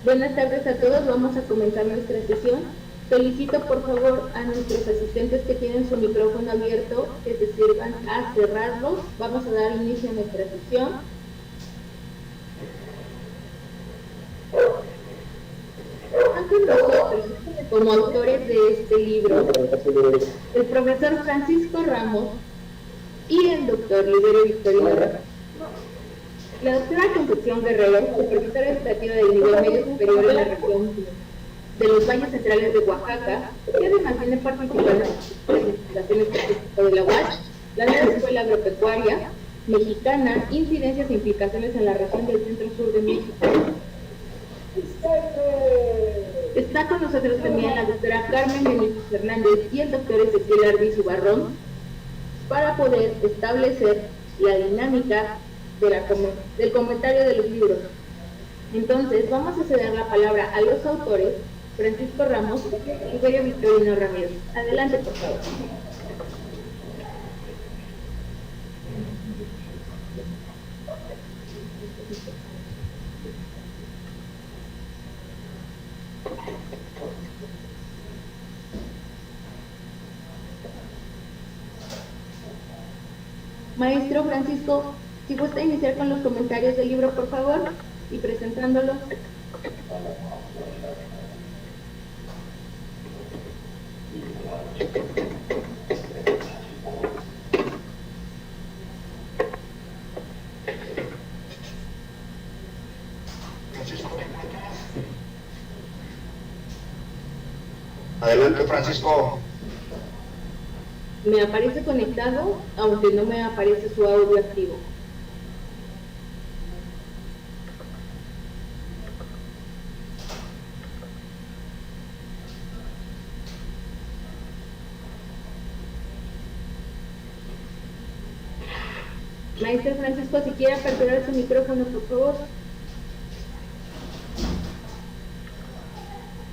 Buenas tardes a todos, vamos a comenzar nuestra sesión. Solicito por favor a nuestros asistentes que tienen su micrófono abierto que se sirvan a cerrarlos. Vamos a dar inicio a nuestra sesión. Ante nosotros, como autores de este libro, el profesor Francisco Ramos y el doctor Liberio Victorino Ramos. La doctora Concepción Guerrero, supervisora educativa del nivel medio superior en la región de los valles centrales de Oaxaca, que además tiene participado en las investigaciones de la UACH, la nueva Escuela Agropecuaria Mexicana, incidencias e implicaciones en la región del centro-sur de México. Está con nosotros también la doctora Carmen Benítez Hernández y el doctor Ezequiel Arbizu Barrón para poder establecer la dinámica del comentario de los libros. Entonces, vamos a ceder la palabra a los autores, Francisco Ramos y Liberio Victorino Ramírez. Adelante, por favor. Maestro Francisco, si gusta iniciar con los comentarios del libro, por favor, y presentándolo. Adelante, Francisco. Me aparece conectado, aunque no me aparece su audio activo. Maestro Francisco, si quiere aperturar su micrófono, por favor.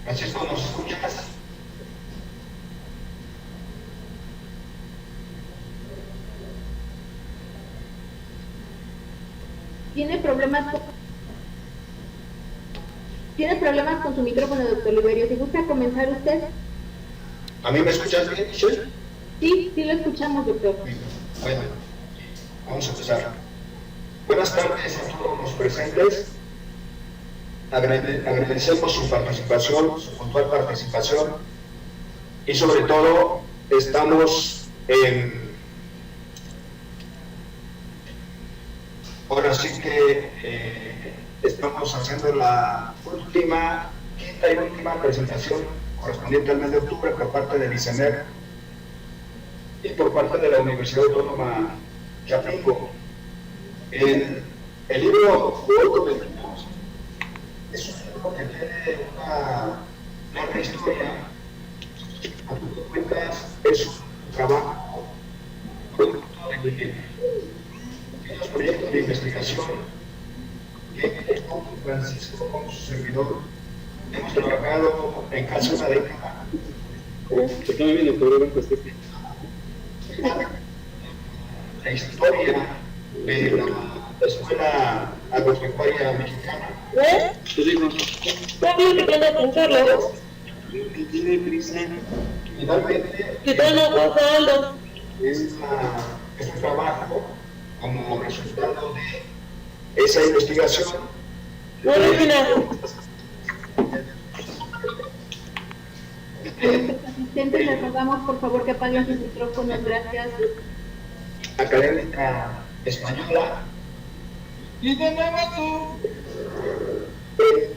Francisco, ¿nos escuchas? ¿Tiene problemas con su micrófono, doctor Liberio? Si gusta comenzar usted. ¿A mí me escuchas bien, Michelle? Sí, sí lo escuchamos, doctor. Bueno, vamos a empezar. Buenas tardes a todos los presentes. Agradecemos su participación, su puntual participación, y sobre todo estamos ahora sí que estamos haciendo la quinta y última presentación correspondiente al mes de octubre por parte del ICENER y por parte de la Universidad Autónoma Chapingo. El libro que hoy comentamos es un libro que tiene una larga historia. A fin de cuentas, es un trabajo producto de los proyectos de investigación que con Francisco, con su servidor, hemos trabajado en casi una década. La historia de la Escuela Agropecuaria Mexicana. Finalmente, es un trabajo como resultado de esa investigación. Asistentes, les rogamos por favor que apaguen sus micrófonos. Gracias. Académica española. Y de nuevo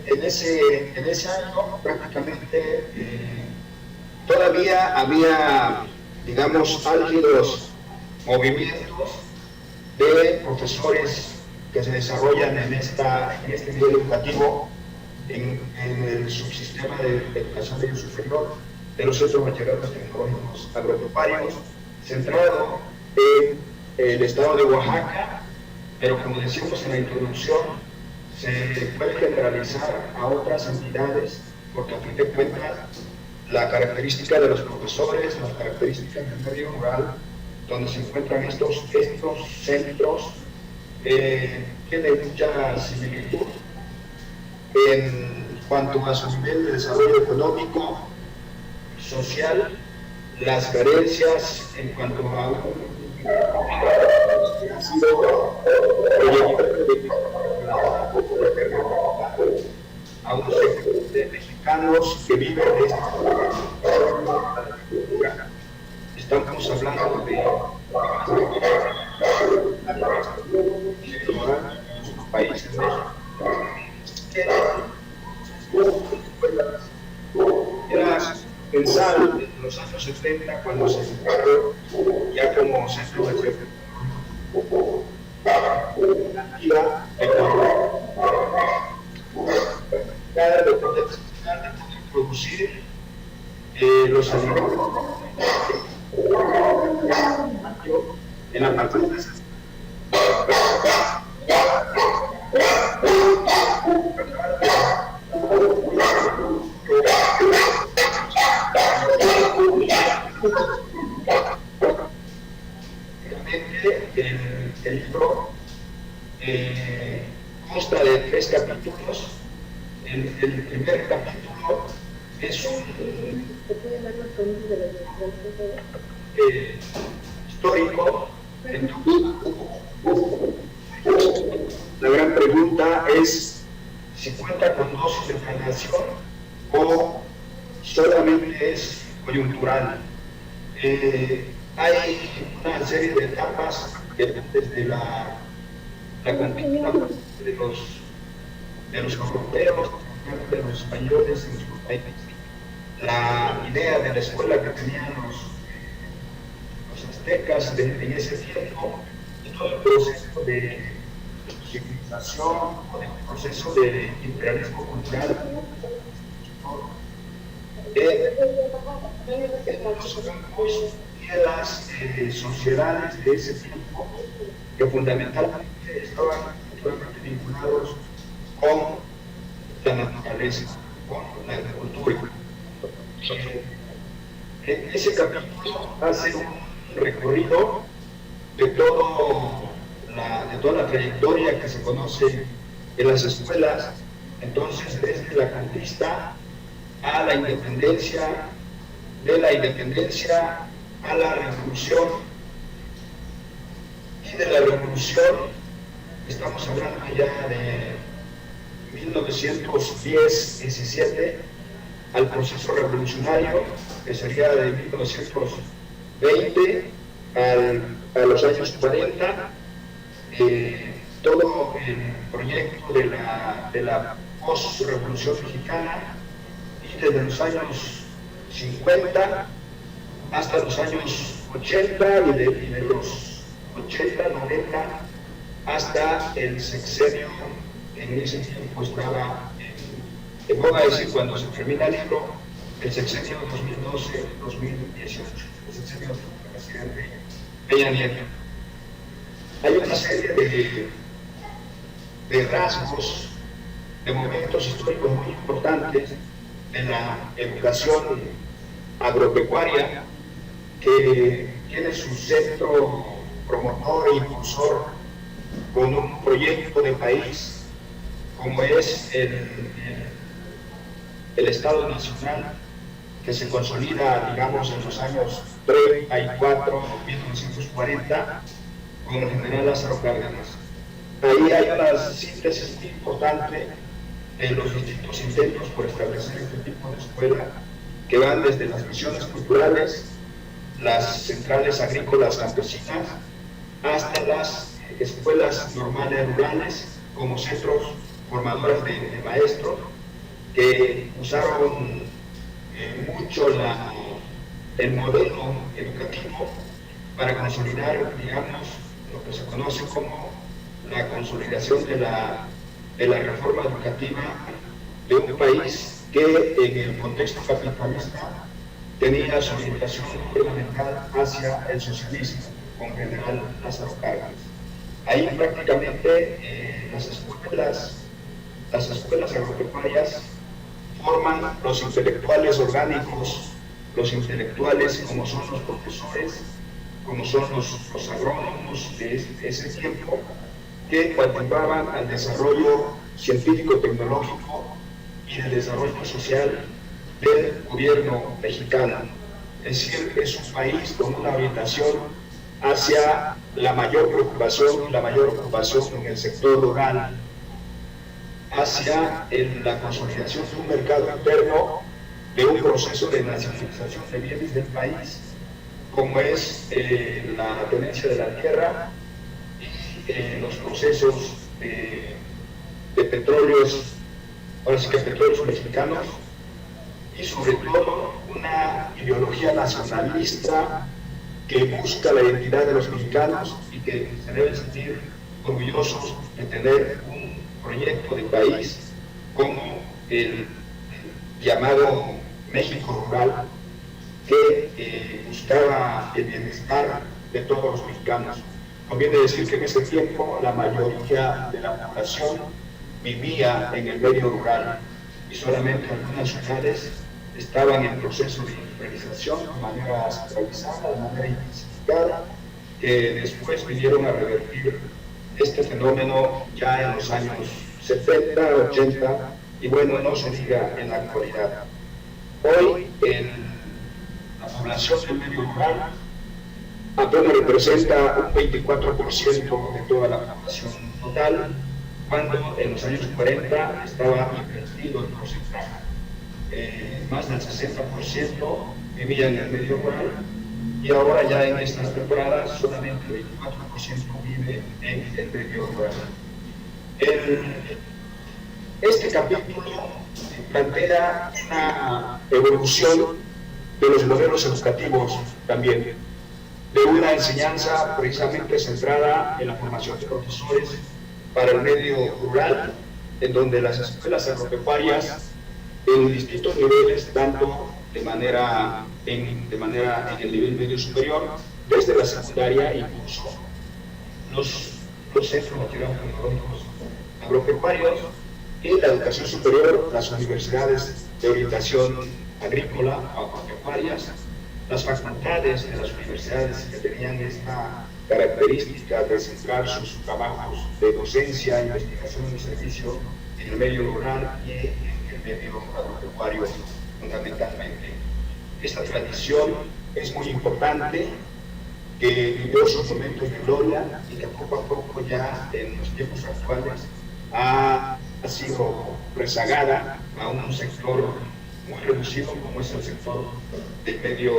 En ese año prácticamente todavía había, digamos, álgidos movimientos de profesores que se desarrollan en este nivel educativo en el subsistema de educación medio superior de los centros bachilleratos tecnológicos agropecuarios, centrado en el estado de Oaxaca, pero como decimos en la introducción, se puede generalizar a otras entidades, porque a fin de cuentas la característica de los profesores, las características del medio rural, donde se encuentran estos centros, tienen mucha similitud en cuanto a su nivel de desarrollo económico, social, las carencias en cuanto a un ha sido a un sector de mexicanos que viven de esta cultura. Estamos hablando de nuestro país, en México. Era pensar en los años 70 cuando se declaró ya como centro de activa de poder producir los alimentos en la parte de esas. El libro consta de 3 capítulos. El primer capítulo es un histórico. La gran pregunta es si cuenta con dosis de planeación o solamente es coyuntural. Hay una serie de etapas desde la conquista de los europeos, de los españoles en sus países, la idea de la escuela que tenían los aztecas en ese tiempo, y todo el proceso de civilización o el proceso de imperialismo cultural. Las sociedades de ese tiempo que fundamentalmente estaban vinculados con la naturaleza, con la agricultura. Ese capítulo hace un recorrido de toda la trayectoria que se conoce en las escuelas, entonces desde la conquista a la independencia, de la independencia a la revolución, y de la revolución estamos hablando ya de 1910-17 al proceso revolucionario, que sería de 1920 a los años 40, todo el proyecto de la post-revolución mexicana, y desde los años 50 hasta los años 80 y de los 80, 90 hasta el sexenio que en ese tiempo estaba en boga, decir, cuando se termina el libro, el sexenio 2012-2018, el sexenio del presidente Peña Nieto. Hay una serie de rasgos, de momentos históricos muy importantes en la educación agropecuaria, que tiene su centro promotor e impulsor con un proyecto de país como es el Estado Nacional, que se consolida, digamos, en los años 34, 1940, con el general Lázaro Cárdenas. Ahí hay una síntesis muy importante de los distintos intentos por establecer este tipo de escuela, que van desde las misiones culturales, las centrales agrícolas campesinas, hasta las escuelas normales rurales como centros formadores de maestros, que usaron mucho el modelo educativo para consolidar, digamos, lo que se conoce como la consolidación de la reforma educativa de un país que en el contexto capitalista tenía su orientación fundamental hacia el socialismo, con general Lázaro Cárdenas. Ahí prácticamente las escuelas agropecuarias forman los intelectuales orgánicos, los intelectuales como son los profesores, como son los agrónomos de ese tiempo, que participaban al desarrollo científico-tecnológico y del desarrollo social del gobierno mexicano. Es decir, es un país con una orientación hacia la mayor preocupación y la mayor ocupación en el sector rural, hacia la consolidación de un mercado interno, de un proceso de nacionalización de bienes del país, como es la tenencia de la tierra y los procesos de petróleos, ahora sí que petróleos mexicanos, y sobre todo una ideología nacionalista que busca la identidad de los mexicanos y que se deben sentir orgullosos de tener un proyecto de país como el llamado México Rural, que buscaba el bienestar de todos los mexicanos. Conviene decir que en ese tiempo la mayoría de la población vivía en el medio rural y solamente algunas ciudades estaban en proceso de industrialización de manera centralizada, de manera intensificada, que después vinieron a revertir este fenómeno ya en los años 70, 80 y bueno, no se diga en la actualidad. Hoy la población del medio rural apenas representa un 24% de toda la población total, cuando en los años 40 estaba invertido el porcentaje. Más del 60% vivía en el medio rural y ahora ya en estas temporadas solamente el 24% vive en el medio rural. Este capítulo plantea una evolución de los modelos educativos también, de una enseñanza precisamente centrada en la formación de profesores para el medio rural, en donde las escuelas agropecuarias en distintos niveles, tanto de manera en el nivel medio superior, desde la secundaria, incluso los centros tecnológicos agropecuarios y la educación superior, las universidades de orientación agrícola o agropecuarias, las facultades de las universidades que tenían esta característica de centrar sus trabajos de docencia, investigación y servicio en el medio rural y en el medio agropecuario fundamentalmente. Esta tradición es muy importante, que vivió sus momentos de gloria y que poco a poco ya en los tiempos actuales ha sido rezagada a un sector muy reducido como es el sector del medio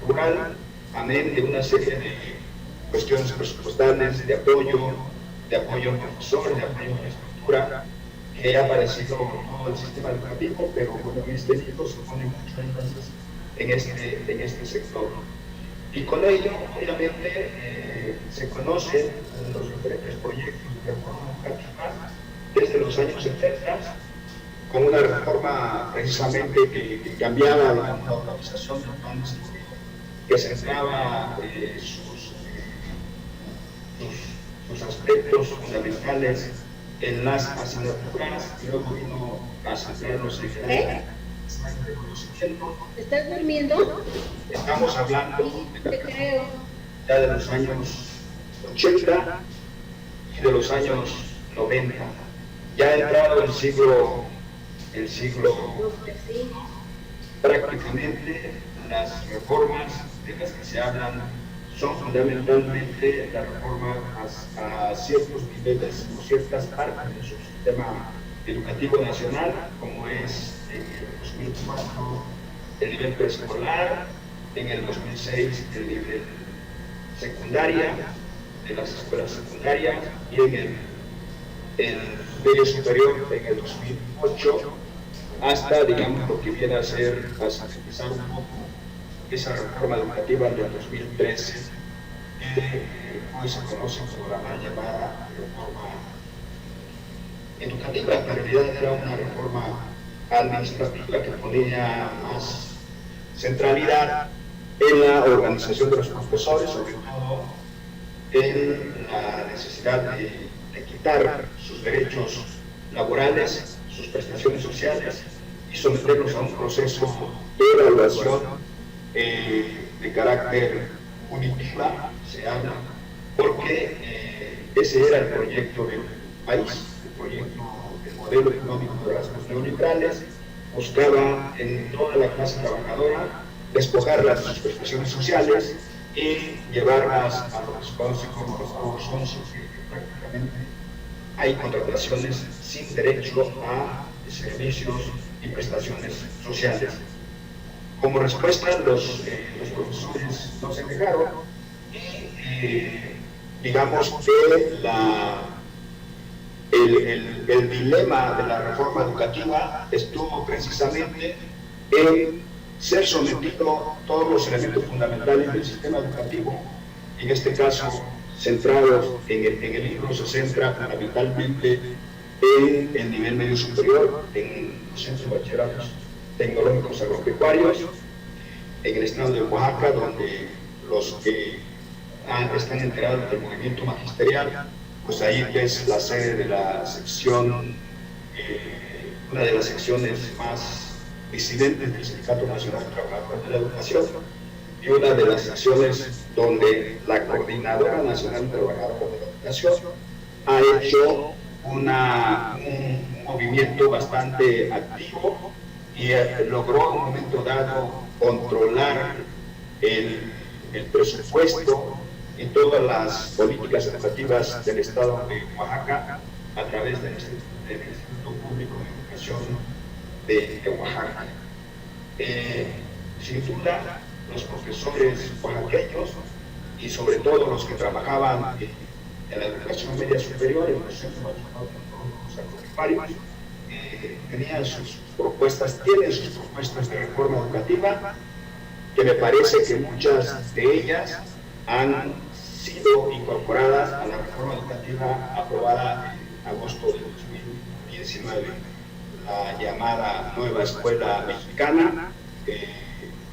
rural, amén de una serie de cuestiones presupuestales, de apoyo al profesor, de apoyo a la estructura, que ha aparecido todo el sistema educativo, pero bueno, en este libro se pone mucho énfasis en este sector. Y con ello, obviamente, se conocen los diferentes proyectos de reforma educativa desde los años 70, con una reforma precisamente que cambiaba la organización del plan de estudio, que centraba sus aspectos fundamentales en las asignaturas, y luego vino a centrarnos en el conocimiento. ¿Estás durmiendo? Estamos hablando Te creo. ya de los años 80 y de los años 90. Ya ha entrado el siglo prácticamente las reformas de las que se hablan son fundamentalmente la reforma a ciertos niveles o ciertas partes de su sistema educativo nacional, como es en el 2004 el nivel preescolar, en el 2006 el nivel secundaria, de las escuelas secundarias, y en el medio superior en el 2008, hasta, digamos, lo que viene a ser, a sanitizar un poco esa reforma educativa del 2013, que hoy se conoce como la mal llamada reforma educativa. En realidad era una reforma administrativa que ponía más centralidad en la organización de los profesores, sobre todo en la necesidad de quitar sus derechos laborales, sus prestaciones sociales y someterlos a un proceso de evaluación de carácter punitiva, se habla, porque ese era el proyecto del país, el proyecto del modelo económico de rasgos neoliberales, buscaba en toda la clase trabajadora despojarlas de sus prestaciones sociales y llevarlas a lo que se conoce como los outsourcing, que prácticamente hay contrataciones sin derecho a servicios y prestaciones sociales. Como respuesta, los profesores no se quejaron y digamos que el dilema de la reforma educativa estuvo precisamente en ser sometido todos los elementos fundamentales del sistema educativo, en este caso centrados en el libro, se centra fundamentalmente en el nivel medio superior, en los centros de bachilleratos tecnológicos agropecuarios, en el estado de Oaxaca, donde los que están enterados del movimiento magisterial, pues ahí es la sede de la sección, una de las secciones más disidentes del Sindicato Nacional de Trabajadores de la Educación, y una de las secciones donde la Coordinadora Nacional de Trabajadores de la Educación ha hecho un movimiento bastante activo y logró en un momento dado controlar el presupuesto y todas las políticas educativas del Estado de Oaxaca a través del Instituto Público de Educación de Oaxaca. Sin duda, los profesores oaxaqueños y sobre todo los que trabajaban en la educación media superior, en los centros agropecuarios, tenían sus propuestas, tienen sus propuestas de reforma educativa, que me parece que muchas de ellas han sido incorporadas a la reforma educativa aprobada en agosto de 2019, la llamada Nueva Escuela Mexicana, que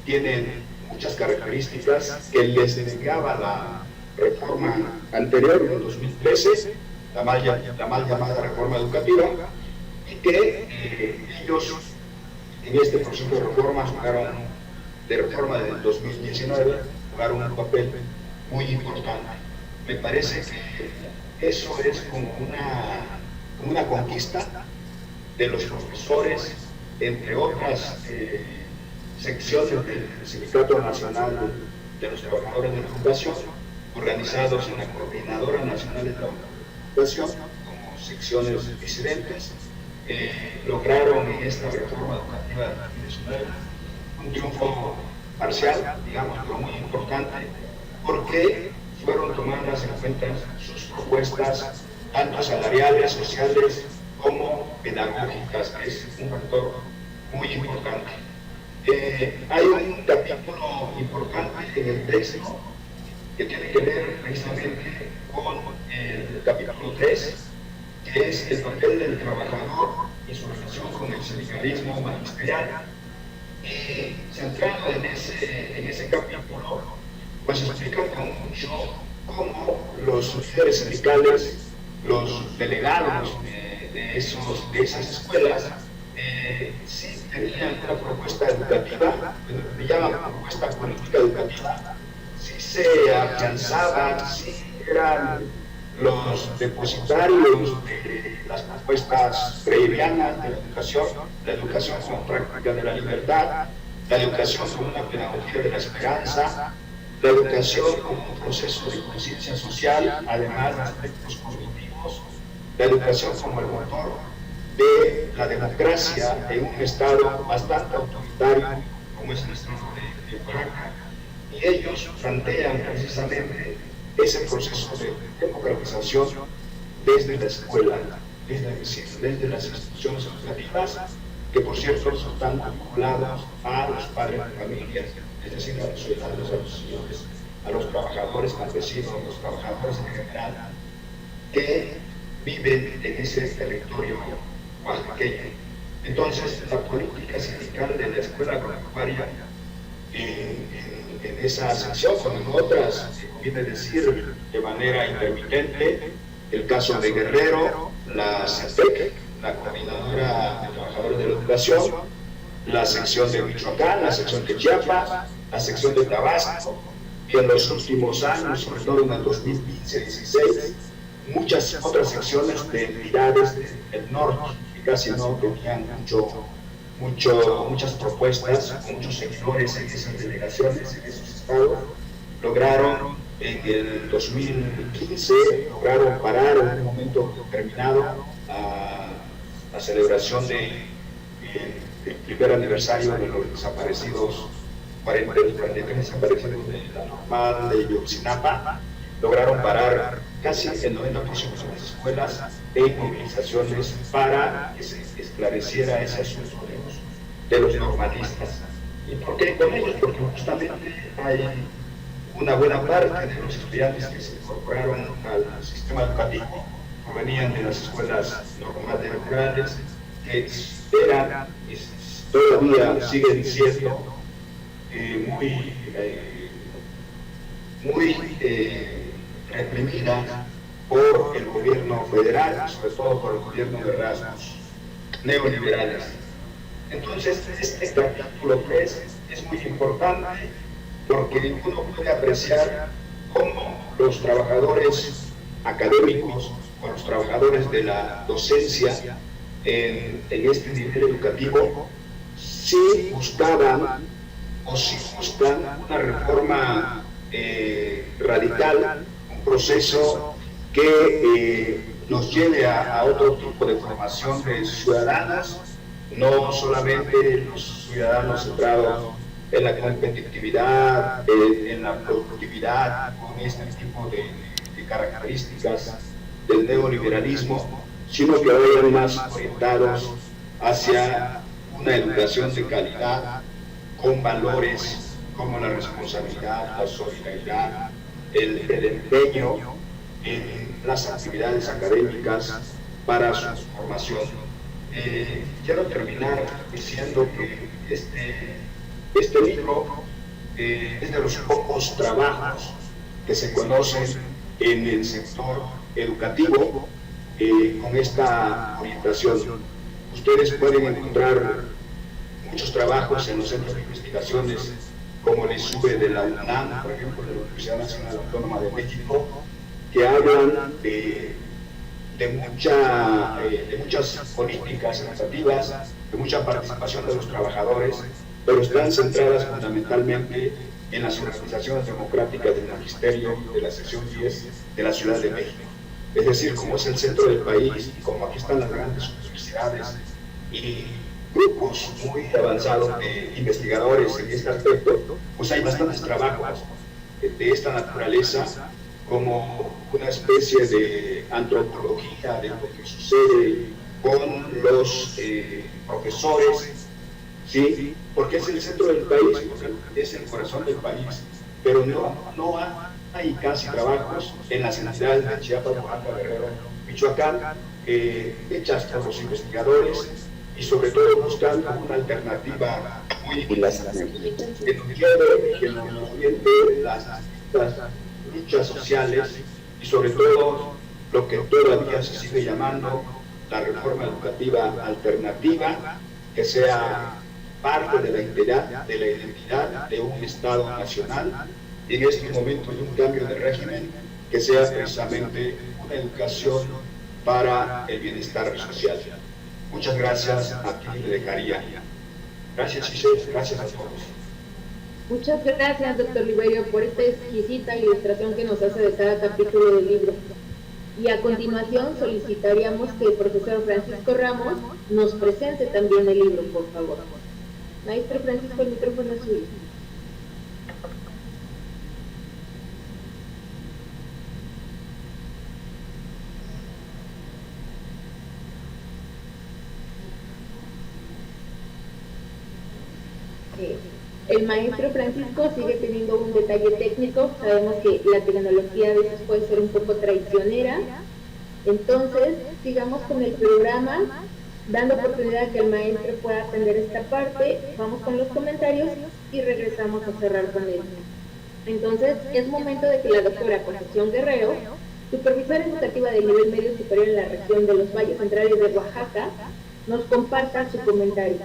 tienen muchas características que les negaba la reforma anterior, en 2013, la mal llamada reforma educativa, y que ellos en este proceso de reforma del 2019 jugaron un papel muy importante. Me parece que eso es como una conquista de los profesores, entre otras secciones del Sindicato Nacional de los Trabajadores de la Educación, organizados en la Coordinadora Nacional de Educación, como secciones disidentes, lograron en esta reforma educativa de 2019 un triunfo parcial, digamos, pero muy importante, porque fueron tomadas en cuenta sus propuestas, tanto salariales, sociales, como pedagógicas, que es un factor muy importante. Hay un capítulo importante en el texto que tiene que ver precisamente con el capítulo 3, que es el papel del trabajador y su relación con el sindicalismo magisterial. Y centrado en ese capítulo, pues explica con mucho cómo los líderes sindicales, los delegados de esas escuelas, sí tenían una propuesta educativa, le llaman propuesta política educativa, sí se afianzaban, sí eran los depositarios de las propuestas freireanas de la educación como práctica de la libertad, la educación como una pedagogía de la esperanza, la educación como un proceso de conciencia social, además de aspectos cognitivos, la educación como el motor de la democracia en un estado bastante autoritario como es el estado de Oaxaca. Y ellos plantean precisamente ese proceso de democratización desde la escuela, desde las instituciones educativas, que por cierto están vinculados a los padres de familia, es decir, a los ciudadanos, a los señores, a los trabajadores campesinos, a los trabajadores en general, que viven en ese territorio oaxaqueño. Entonces, la política sindical de la escuela agropecuaria en esa sección, como en otras, se conviene decir de manera intermitente, el caso de Guerrero, la CETEC, la Coordinadora de Trabajadores de la Educación, la sección de Michoacán, la sección de Chiapas, la sección de Tabasco, y en los últimos años, sobre todo en el 2015-16, muchas otras secciones de entidades del norte, casi no tenían muchas propuestas, muchos seguidores en esas delegaciones, en esos estados, lograron en el 2015, lograron parar en un momento determinado la celebración del primer aniversario de los desaparecidos, 43 desaparecidos de la normal de Yotzinapa. Lograron parar casi el 90% de las escuelas en movilizaciones para que se esclareciera ese asunto de los normalistas. ¿Y por qué con ellos? Porque justamente hay una buena parte de los estudiantes que se incorporaron al sistema educativo provenían de las escuelas normales rurales, que eran y todavía siguen siendo muy reprimidas por el gobierno federal, sobre todo por el gobierno de rasgos neoliberales. Entonces, este capítulo 3 es muy importante porque uno puede apreciar cómo los trabajadores académicos o los trabajadores de la docencia en este nivel educativo sí buscaban o sí buscan una reforma radical, un proceso que nos lleve a otro tipo de formación de ciudadanos, no solamente los ciudadanos centrados en la competitividad, en la productividad, con este tipo de características del neoliberalismo, sino que vayan más orientados hacia una educación de calidad, con valores como la responsabilidad, la solidaridad, el empeño en las actividades académicas para su formación. Quiero terminar diciendo que este libro es de los pocos trabajos que se conocen en el sector educativo con esta orientación. Ustedes pueden encontrar muchos trabajos en los centros de investigaciones como el SUBE de la UNAM, por ejemplo, de la Universidad Nacional Autónoma de México, que hablan de muchas políticas educativas, de mucha participación de los trabajadores, pero están centradas fundamentalmente en las organizaciones democráticas del magisterio de la sección 10 de la Ciudad de México. Es decir, como es el centro del país y como aquí están las grandes universidades y grupos muy avanzados de investigadores en este aspecto, pues hay bastantes trabajos de esta naturaleza, como una especie de antropología de lo que sucede con los profesores, ¿sí? Porque es el centro del país, porque es el corazón del país, pero no hay casi trabajos en las entidades de Chiapas, Oaxaca, Guerrero, Michoacán, hechas por los investigadores y sobre todo buscando una alternativa muy que nos oriente las luchas sociales y sobre todo lo que todavía se sigue llamando la reforma educativa alternativa, que sea parte de la identidad de un Estado nacional y en este momento de un cambio de régimen que sea precisamente una educación para el bienestar social. Muchas gracias, aquí le dejaría. Gracias, Giselle, gracias a todos. Muchas gracias, doctor Liberio, por esta exquisita ilustración que nos hace de cada capítulo del libro. Y a continuación solicitaríamos que el profesor Francisco Ramos nos presente también el libro, por favor. Maestro Francisco, el micrófono es suyo. El maestro Francisco sigue teniendo un detalle técnico. Sabemos que la tecnología a veces puede ser un poco traicionera. Entonces, sigamos con el programa, dando oportunidad a que el maestro pueda atender esta parte. Vamos con los comentarios y regresamos a cerrar con él. Entonces, es momento de que la doctora Concepción Guerrero, supervisora educativa del nivel medio superior en la región de los Valles Centrales de Oaxaca, nos comparta su comentario.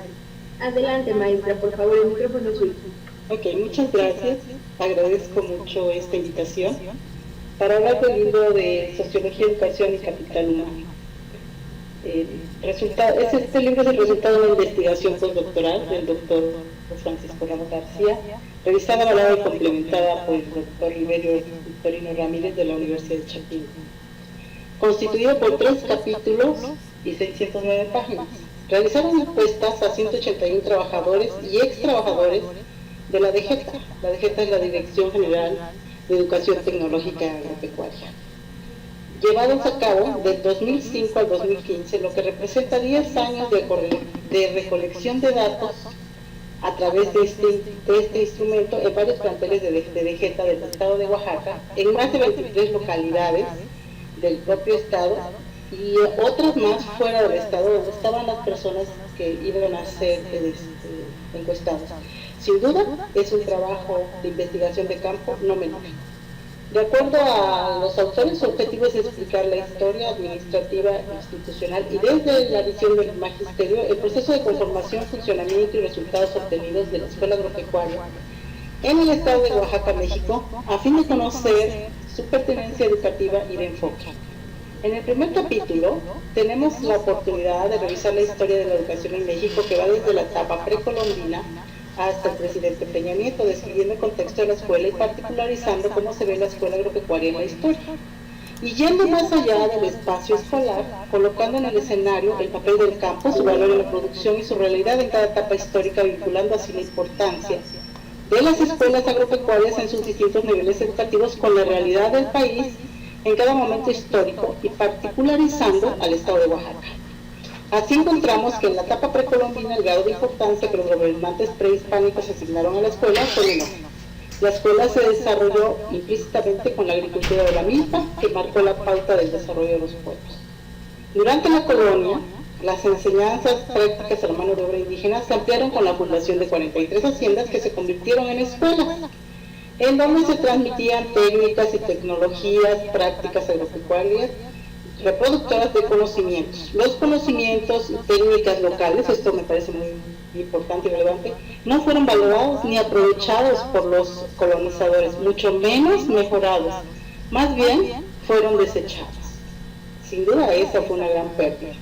Adelante, maestra, por favor, el micrófono es suyo. Ok, muchas gracias. Agradezco mucho esta invitación para hablar del libro de Sociología, Educación y Capital Humano. Este libro es el resultado de una investigación postdoctoral del doctor Francisco Ramos García, revisada, avalada y complementada por el doctor Victorino Ramírez de la Universidad de Chapingo, constituido por 3 capítulos y 609 páginas. Realizaron encuestas a 181 trabajadores y ex trabajadores de la DGETA. La DGETA es la Dirección General de Educación Tecnológica y Agropecuaria, llevados a cabo del 2005 al 2015, lo que representa 10 años de recolección de datos a través de este instrumento en varios planteles de DGETA del estado de Oaxaca, en más de 23 localidades del propio estado y otras más fuera del estado, donde estaban las personas que iban a ser encuestadas. Sin duda, es un trabajo de investigación de campo no menor. De acuerdo a los autores, su objetivo es explicar la historia administrativa, institucional y desde la visión del magisterio, el proceso de conformación, funcionamiento y resultados obtenidos de la Escuela Agropecuaria en el estado de Oaxaca, México, a fin de conocer su pertenencia educativa y de enfoque. En el primer capítulo tenemos la oportunidad de revisar la historia de la educación en México, que va desde la etapa precolombina hasta el presidente Peña Nieto, describiendo el contexto de la escuela y particularizando cómo se ve la escuela agropecuaria en la historia. Y yendo más allá del espacio escolar, colocando en el escenario el papel del campo, su valor en la producción y su realidad en cada etapa histórica, vinculando así la importancia de las escuelas agropecuarias en sus distintos niveles educativos con la realidad del país en cada momento histórico y particularizando al estado de Oaxaca. Así encontramos que en la etapa precolombina el grado de importancia que los gobernantes prehispánicos asignaron a la escuela fue menor. La escuela se desarrolló implícitamente con la agricultura de la milpa, que marcó la pauta del desarrollo de los pueblos. Durante la colonia, las enseñanzas prácticas a la mano de obra indígena se ampliaron con la fundación de 43 haciendas que se convirtieron en escuelas, en donde se transmitían técnicas y tecnologías prácticas agropecuarias reproductoras de conocimientos. Los conocimientos y técnicas locales, esto me parece muy importante y relevante, no fueron valorados ni aprovechados por los colonizadores, mucho menos mejorados, más bien fueron desechados. Sin duda esa fue una gran pérdida.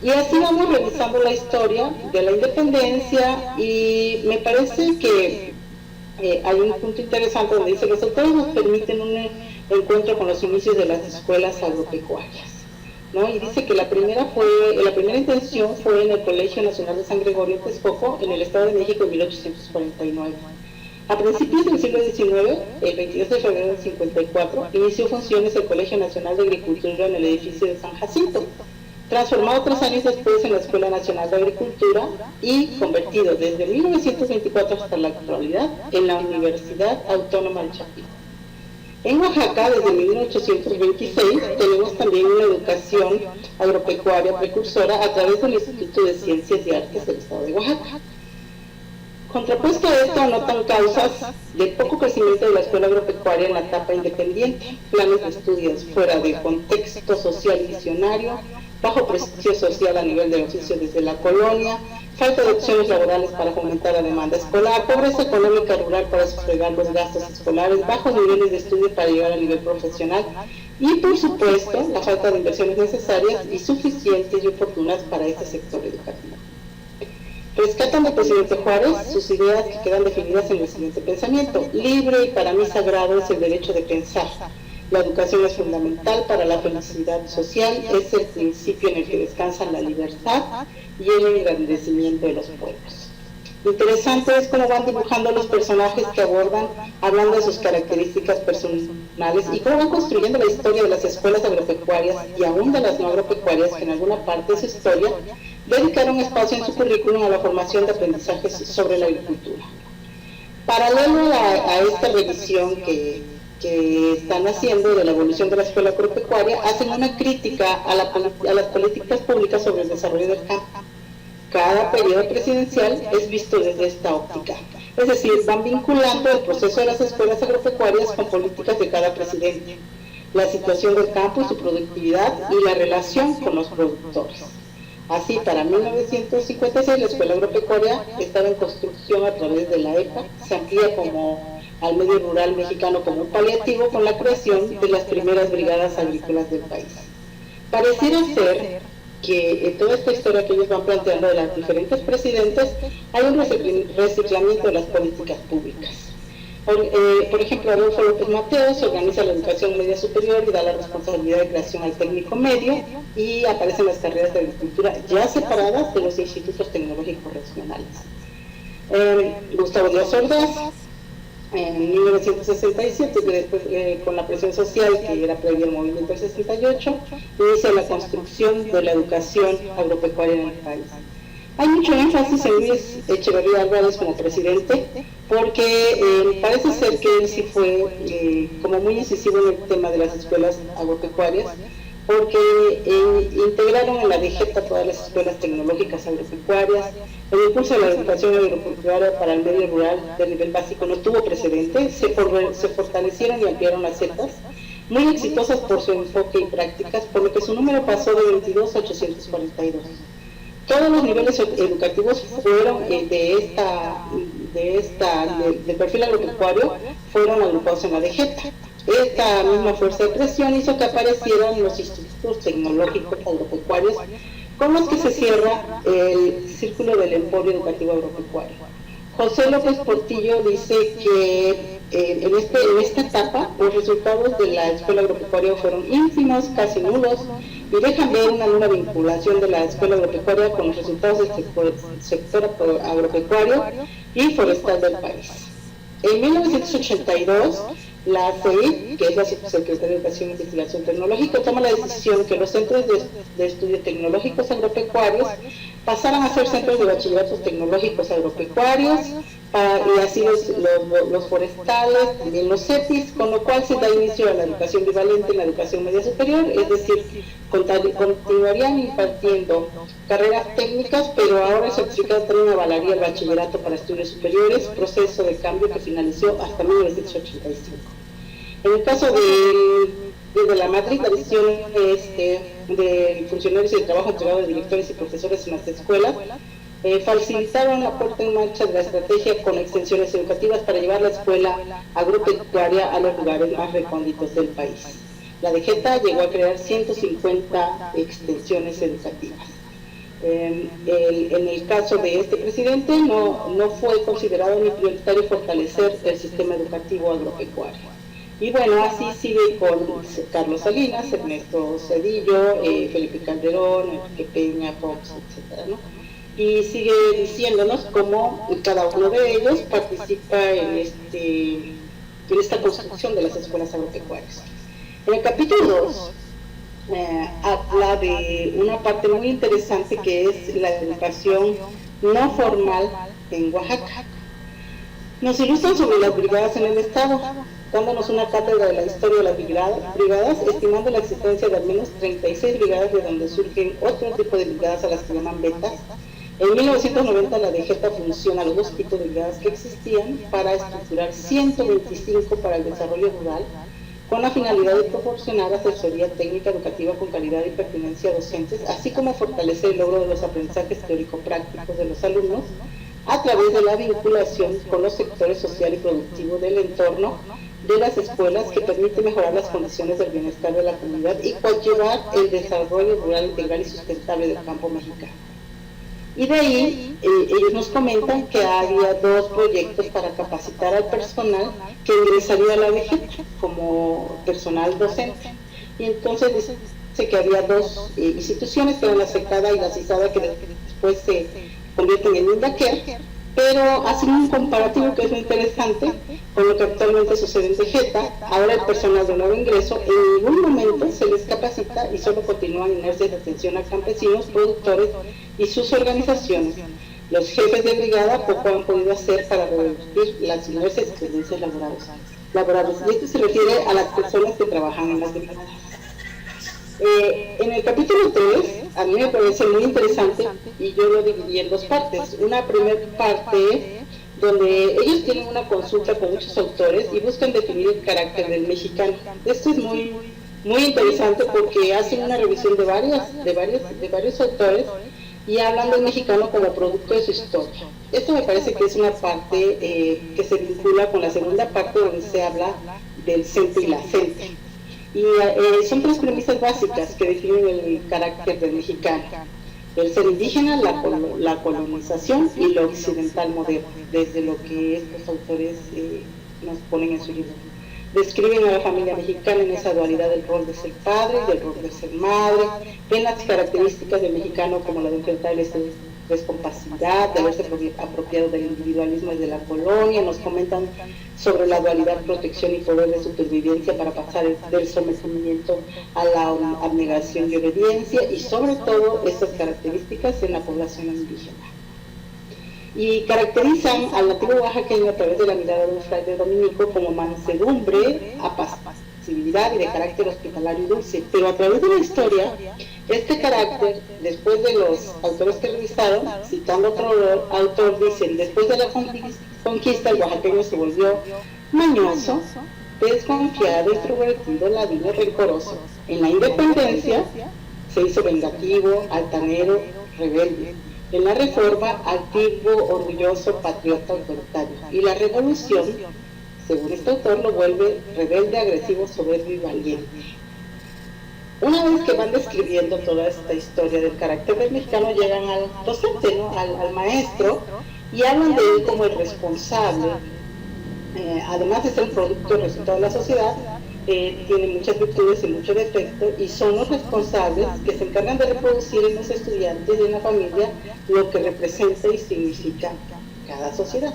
Y así vamos revisando la historia de la independencia y me parece que hay un punto interesante donde dice: los autores nos permiten un encuentro con los inicios de las escuelas agropecuarias, ¿no? Y dice que la primera intención fue en el Colegio Nacional de San Gregorio Texcoco, en el Estado de México, en 1849. A principios del siglo XIX, el 22 de febrero del 54, inició funciones el Colegio Nacional de Agricultura en el edificio de San Jacinto, transformado 3 años después en la Escuela Nacional de Agricultura y convertido desde 1924 hasta la actualidad en la Universidad Autónoma de Chapingo. En Oaxaca, desde 1826, tenemos también una educación agropecuaria precursora a través del Instituto de Ciencias y Artes del Estado de Oaxaca. Contrapuesto a esto, anotan causas de poco crecimiento de la escuela agropecuaria en la etapa independiente, planes de estudios fuera de contexto social y visionario, bajo prestigio social a nivel del oficio desde la colonia, falta de opciones laborales para fomentar la demanda escolar, pobreza económica rural para sufragar los gastos escolares, bajos niveles de estudio para llegar al nivel profesional y, por supuesto, la falta de inversiones necesarias y suficientes y oportunas para este sector educativo. Rescatan del presidente Juárez sus ideas que quedan definidas en el siguiente pensamiento: libre y para mí sagrado es el derecho de pensar. La educación es fundamental para la felicidad social, es el principio en el que descansan la libertad y el engrandecimiento de los pueblos. Interesante es cómo van dibujando los personajes que abordan, hablando de sus características personales y cómo van construyendo la historia de las escuelas agropecuarias y aún de las no agropecuarias que en alguna parte de su historia dedicaron espacio en su currículum a la formación de aprendizajes sobre la agricultura. Paralelo a esta revisión que están haciendo de la evolución de la escuela agropecuaria, hacen una crítica a las políticas públicas sobre el desarrollo del campo. Cada periodo presidencial es visto desde esta óptica, es decir, van vinculando el proceso de las escuelas agropecuarias con políticas de cada presidente, la situación del campo y su productividad y la relación con los productores. Así, para 1956 la escuela agropecuaria estaba en construcción a través de la EPA, se amplía al medio rural mexicano como un paliativo con la creación de las primeras brigadas agrícolas del país. Pareciera ser que en toda esta historia que ellos van planteando de los diferentes presidentes hay un reciclamiento de las políticas públicas. Por ejemplo, Adolfo López Mateos organiza la educación media superior y da la responsabilidad de creación al técnico medio, y aparecen las carreras de agricultura ya separadas de los institutos tecnológicos regionales. Gustavo Díaz Ordaz, en 1967, después, con la presión social que era previa al movimiento del 68, inicia la construcción de la educación agropecuaria en el país. Hay mucho énfasis en Luis Echeverría Álvarez como presidente, porque parece ser que él sí fue como muy incisivo en el tema de las escuelas agropecuarias, porque integraron en la DGETA todas las escuelas tecnológicas agropecuarias. El impulso de la educación agropecuaria para el medio rural de nivel básico no tuvo precedente, se fortalecieron y ampliaron las zetas, muy exitosas por su enfoque y prácticas, por lo que su número pasó de 22 a 842. Todos los niveles educativos fueron del perfil agropecuario fueron agrupados en la DGETA. Esta misma fuerza de presión hizo que aparecieran los institutos tecnológicos agropecuarios, con los que se cierra el círculo del emporio educativo agropecuario. José López Portillo dice que en esta etapa los resultados de la escuela agropecuaria fueron ínfimos, casi nulos, y dejan ver una nula vinculación de la escuela agropecuaria con los resultados del sector agropecuario y forestal del país. En 1982, la CEI, que es la Subsecretaría de Educación e Investigación Tecnológica, toma la decisión que los centros de estudios tecnológicos agropecuarios pasaran a ser centros de bachilleratos tecnológicos agropecuarios, y así los forestales, también los CEPIs, con lo cual se da inicio a la educación bivalente en la educación media superior, es decir, continuarían impartiendo carreras técnicas, pero ahora el certificado también avalaría el bachillerato para estudios superiores, proceso de cambio que finalizó hasta 1985. En el caso de la matriz, la decisión de funcionarios y el trabajo entregado de directores y profesores en las escuelas, facilitaron la puesta en marcha de la estrategia con extensiones educativas para llevar la escuela agropecuaria a los lugares más recónditos del país. La DGETA llegó a crear 150 extensiones educativas. En el caso de este presidente no fue considerado ni prioritario fortalecer el sistema educativo agropecuario. Y bueno, así sigue con Carlos Salinas, Ernesto Zedillo, Felipe Calderón, Enrique Peña, Fox, etc., ¿no? Y sigue diciéndonos cómo cada uno de ellos participa en esta construcción de las escuelas agropecuarias. En el capítulo 2 habla de una parte muy interesante que es la educación no formal en Oaxaca. Nos ilustran sobre las brigadas en el estado, dándonos una cátedra de la historia de las brigadas, estimando la existencia de al menos 36 brigadas, de donde surgen otro tipo de brigadas a las que llaman betas. En 1990 la DGETA fusiona los dos tipos de brigadas que existían para estructurar 125 para el desarrollo rural, con la finalidad de proporcionar asesoría técnica educativa con calidad y pertinencia a docentes, así como fortalecer el logro de los aprendizajes teórico-prácticos de los alumnos a través de la vinculación con los sectores social y productivo del entorno de las escuelas, que permite mejorar las condiciones del bienestar de la comunidad y coadyuvar el desarrollo rural integral y sustentable del campo mexicano. Y de ahí ellos nos comentan que había dos proyectos para capacitar al personal que ingresaría a la DGETA como personal docente. Y entonces dice que había dos instituciones, que eran la SECADA y la CISADA, que después se convierten en INDACER, pero hacen un comparativo que es muy interesante con lo que actualmente sucede en DGETA. Ahora el personal de nuevo ingreso en ningún momento se les capacita y solo continúan inercias de atención a campesinos, productores y sus organizaciones. Los jefes de brigada poco han podido hacer para reducir las inercias y tendencias laborales. Y esto se refiere a las personas que trabajan en las brigadas. En el capítulo 3, a mí me parece muy interesante, y yo lo dividí en dos partes. Una primera parte donde ellos tienen una consulta con muchos autores y buscan definir el carácter del mexicano. Esto es muy interesante porque hacen una revisión de varios autores y hablan del mexicano como producto de su historia. Esto me parece que es una parte que se vincula con la segunda parte, donde se habla del CENTE y la CENTE. Y son tres premisas básicas que definen el carácter del mexicano: el ser indígena, la colonización y lo occidental moderno, desde lo que estos autores nos ponen en su libro. Describen a la familia mexicana en esa dualidad del rol de ser padre y del rol de ser madre, ven las características del mexicano como la de enfrentar el estrés con pasividad, de haberse apropiado del individualismo desde la colonia, nos comentan sobre la dualidad, protección y poder de supervivencia para pasar del sometimiento a la abnegación y obediencia, y sobre todo estas características en la población indígena. Y caracterizan al nativo oaxaqueño a través de la mirada de un fraile dominico como mansedumbre, apacibilidad y de carácter hospitalario y dulce. Pero a través de la historia, este carácter, después de los autores que revisaron, citando otro autor, dicen: después de la conquista el oaxaqueño se volvió mañoso, desconfiado, extrovertido, ladino, rencoroso. En la independencia se hizo vengativo, altanero, rebelde. En la reforma, altivo, orgulloso, patriota, autoritario. Y la revolución, según este autor, lo vuelve rebelde, agresivo, soberbio y valiente. Una vez que van describiendo toda esta historia del carácter del mexicano, llegan al docente, ¿no? al maestro, y hablan de él como el responsable. Además de ser un producto resultado de la sociedad, tiene muchas virtudes y muchos defectos, y son los responsables que se encargan de reproducir en los estudiantes y en la familia lo que representa y significa cada sociedad.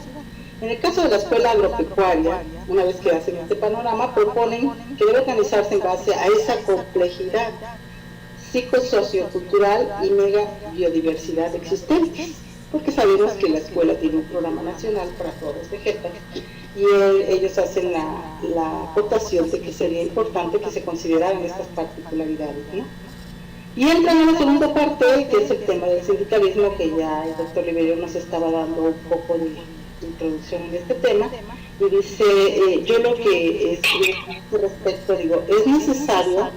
En el caso de la escuela agropecuaria, una vez que hacen este panorama, proponen que debe organizarse en base a esa complejidad psicosociocultural y mega biodiversidad existentes, porque sabemos que la escuela tiene un programa nacional para todos los vegetales, y ellos hacen la aportación de que sería importante que se consideraran estas particularidades, ¿no? Y entran en la segunda parte, que es el tema del sindicalismo, que ya el doctor Liberio nos estaba dando un poco de introducción en este tema, y dice, yo lo que escribo respecto, digo, es necesario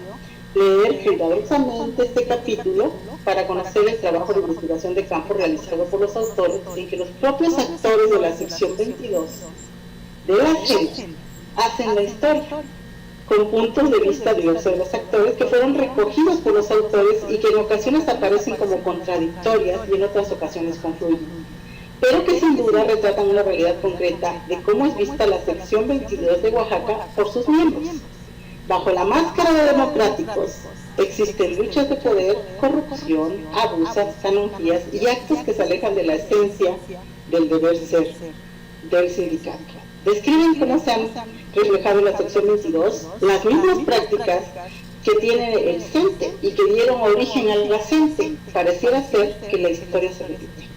leer cuidadosamente este capítulo para conocer el trabajo de investigación de campo realizado por los autores, en que los propios actores de la sección 22 de la gente hacen la historia, con puntos de vista diversos de los actores que fueron recogidos por los autores y que en ocasiones aparecen como contradictorias y en otras ocasiones confluyen, pero que sin duda retratan una realidad concreta de cómo es vista la sección 22 de Oaxaca por sus miembros. Bajo la máscara de democráticos existen luchas de poder, corrupción, abusos, canonjías y actos que se alejan de la esencia del deber ser del sindicato. Describen cómo se han reflejado en la sección 22 las mismas prácticas que tiene el CENTE y que dieron origen al CENTE. Pareciera ser que la historia se repite.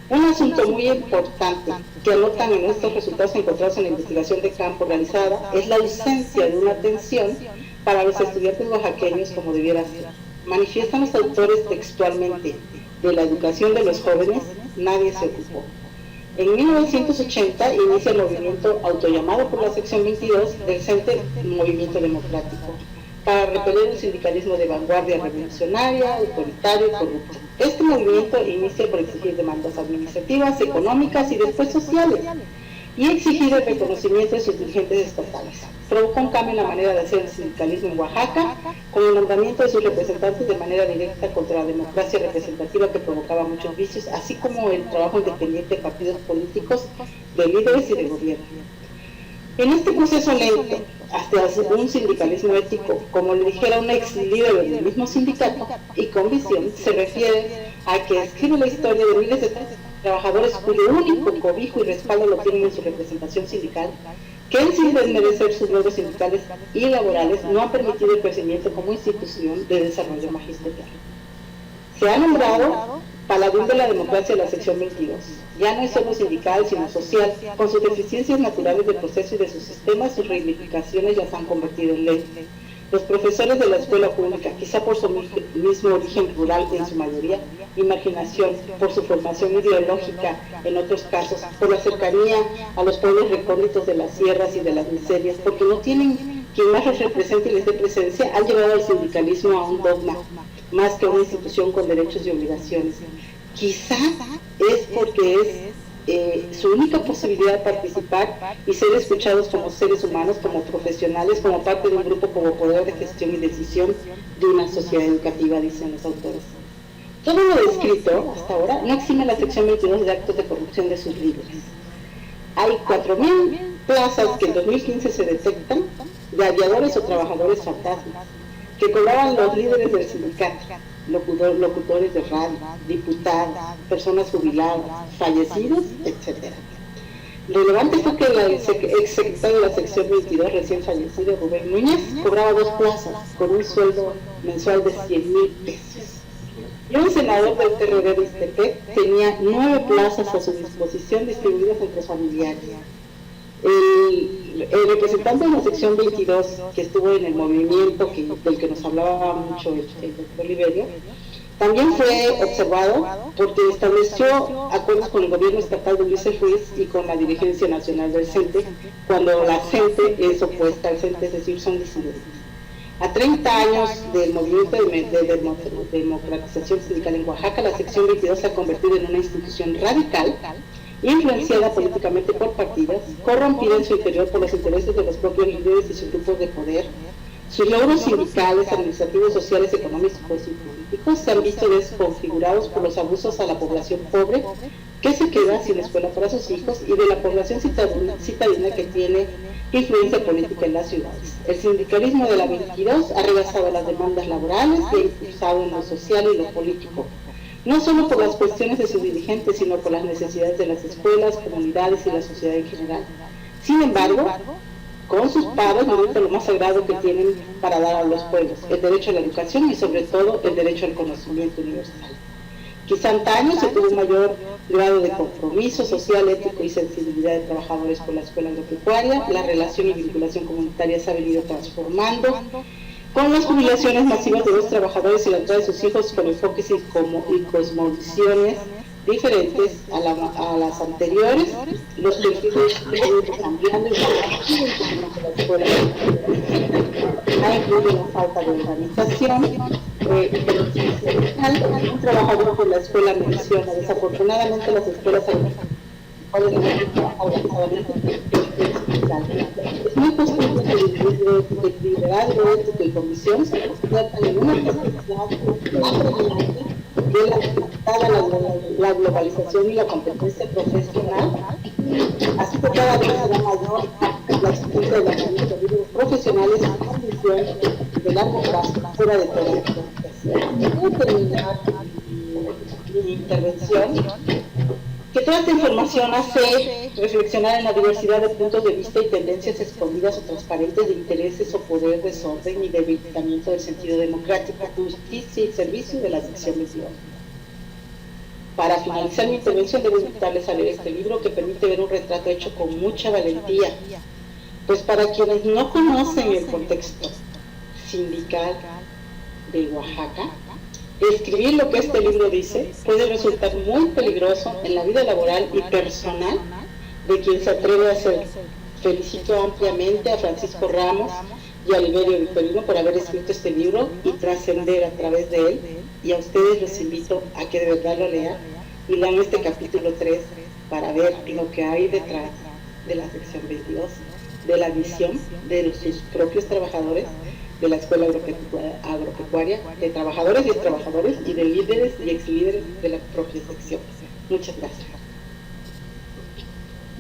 Un asunto muy importante que anotan en estos resultados encontrados en la investigación de campo realizada es la ausencia de una atención para los estudiantes oaxaqueños como debiera ser. Manifiestan los autores textualmente: de la educación de los jóvenes nadie se ocupó. En 1980 inicia el movimiento autollamado por la sección 22 del CENTE Movimiento Democrático, para repeler un sindicalismo de vanguardia revolucionaria, autoritario y corrupto. Este movimiento inicia por exigir demandas administrativas, económicas y después sociales, y exigir el reconocimiento de sus dirigentes estatales. Provocó un cambio en la manera de hacer el sindicalismo en Oaxaca, con el nombramiento de sus representantes de manera directa contra la democracia representativa que provocaba muchos vicios, así como el trabajo independiente de partidos políticos, de líderes y de gobierno. En este proceso lento, hasta un sindicalismo ético, como le dijera un ex líder del mismo sindicato, y con visión, se refiere a que escribe la historia de miles de trabajadores cuyo único cobijo y respaldo lo tienen en su representación sindical, que sin desmerecer sus logros sindicales y laborales no han permitido el crecimiento como institución de desarrollo magisterial. Se ha nombrado paladín de la democracia de la sección 22. Ya no es solo sindical, sino social. Con sus deficiencias naturales del proceso y de sus sistemas, sus reivindicaciones las han convertido en ley. Los profesores de la escuela pública, quizá por su mismo origen rural en su mayoría, imaginación, por su formación ideológica en otros casos, por la cercanía a los pueblos recónditos de las sierras y de las miserias, porque no tienen quien más los represente y les dé presencia, han llevado al sindicalismo a un dogma, más que a una institución con derechos y obligaciones. Quizá es porque es su única posibilidad de participar y ser escuchados como seres humanos, como profesionales, como parte de un grupo como poder de gestión y decisión de una sociedad educativa, dicen los autores. Todo lo descrito hasta ahora no exime la sección 22 de actos de corrupción de sus líderes. Hay 4.000 plazas que en 2015 se detectan de aviadores o trabajadores fantasmas que cobraban los líderes del sindicato, locutores de radio, diputados, personas jubiladas, fallecidos, etc. Relevante fue que el ex secretario de la sección 22, recién fallecido, Rubén Núñez, cobraba 2 plazas con un sueldo mensual de 100,000 pesos. Y un senador del PRD de Ixtepec tenía 9 plazas a su disposición distribuidas entre familiares. El representante de la sección 22, que estuvo en el movimiento del que nos hablaba mucho el doctor Liberio, también fue observado porque estableció acuerdos con el gobierno estatal de Ulises Ruiz y con la dirigencia nacional del CENTE, cuando la CENTE es opuesta al CENTE, es decir, son disidentes. A 30 años del movimiento de democratización sindical en Oaxaca, la sección 22 se ha convertido en una institución radical, influenciada políticamente por partidos, corrompida en su interior por los intereses de los propios líderes y sus grupos de poder. Sus logros sindicales, administrativos, sociales, económicos y políticos se han visto desconfigurados por los abusos a la población pobre que se queda sin escuela para sus hijos y de la población citadina que tiene influencia política en las ciudades. El sindicalismo de la 22 ha rebasado las demandas laborales y ha impulsado en lo social y lo político, no solo por las cuestiones de sus dirigentes, sino por las necesidades de las escuelas, comunidades y la sociedad en general. Sin embargo, con sus padres necesitan lo más sagrado que tienen para dar a los pueblos, el derecho a la educación y sobre todo el derecho al conocimiento universal. Quizá antaño se tuvo un mayor grado de compromiso social, ético y sensibilidad de trabajadores por la escuela agropecuaria, la relación y vinculación comunitaria se ha venido transformando, con las jubilaciones masivas de los trabajadores y la entrada de sus hijos con enfoques y cosmovisiones diferentes a las anteriores, los perfiles están cambiando y la escuela ha incluido una falta de organización. Un trabajador de la escuela menciona, desafortunadamente las escuelas es muy posible que el liderazgo ético y comisión se conviertan en una capacidad apremiante de la globalización y la competencia profesional, así que cada vez será mayor la existencia de la líderes profesionales en condición de largo plazo fuera de toda la Voy a terminar mi intervención. Que toda esta información hace reflexionar en la diversidad de puntos de vista y tendencias escondidas o transparentes de intereses o poder, desorden y debilitamiento del sentido democrático, justicia y servicio de la sección 22. Para finalizar mi intervención debo invitarles a leer este libro que permite ver un retrato hecho con mucha valentía, pues para quienes no conocen el contexto sindical de Oaxaca, escribir lo que este libro dice puede resultar muy peligroso en la vida laboral y personal de quien se atreve a hacerlo. Felicito ampliamente a Francisco Ramos y a Liberio Victorino por haber escrito este libro y trascender a través de él, y a ustedes los invito a que de verdad lo lean y lean este capítulo 3 para ver lo que hay detrás de la sección 22, de la visión de sus propios trabajadores de la escuela agropecuaria, de trabajadores y extrabajadores y de líderes y exlíderes de la propia sección. Muchas gracias.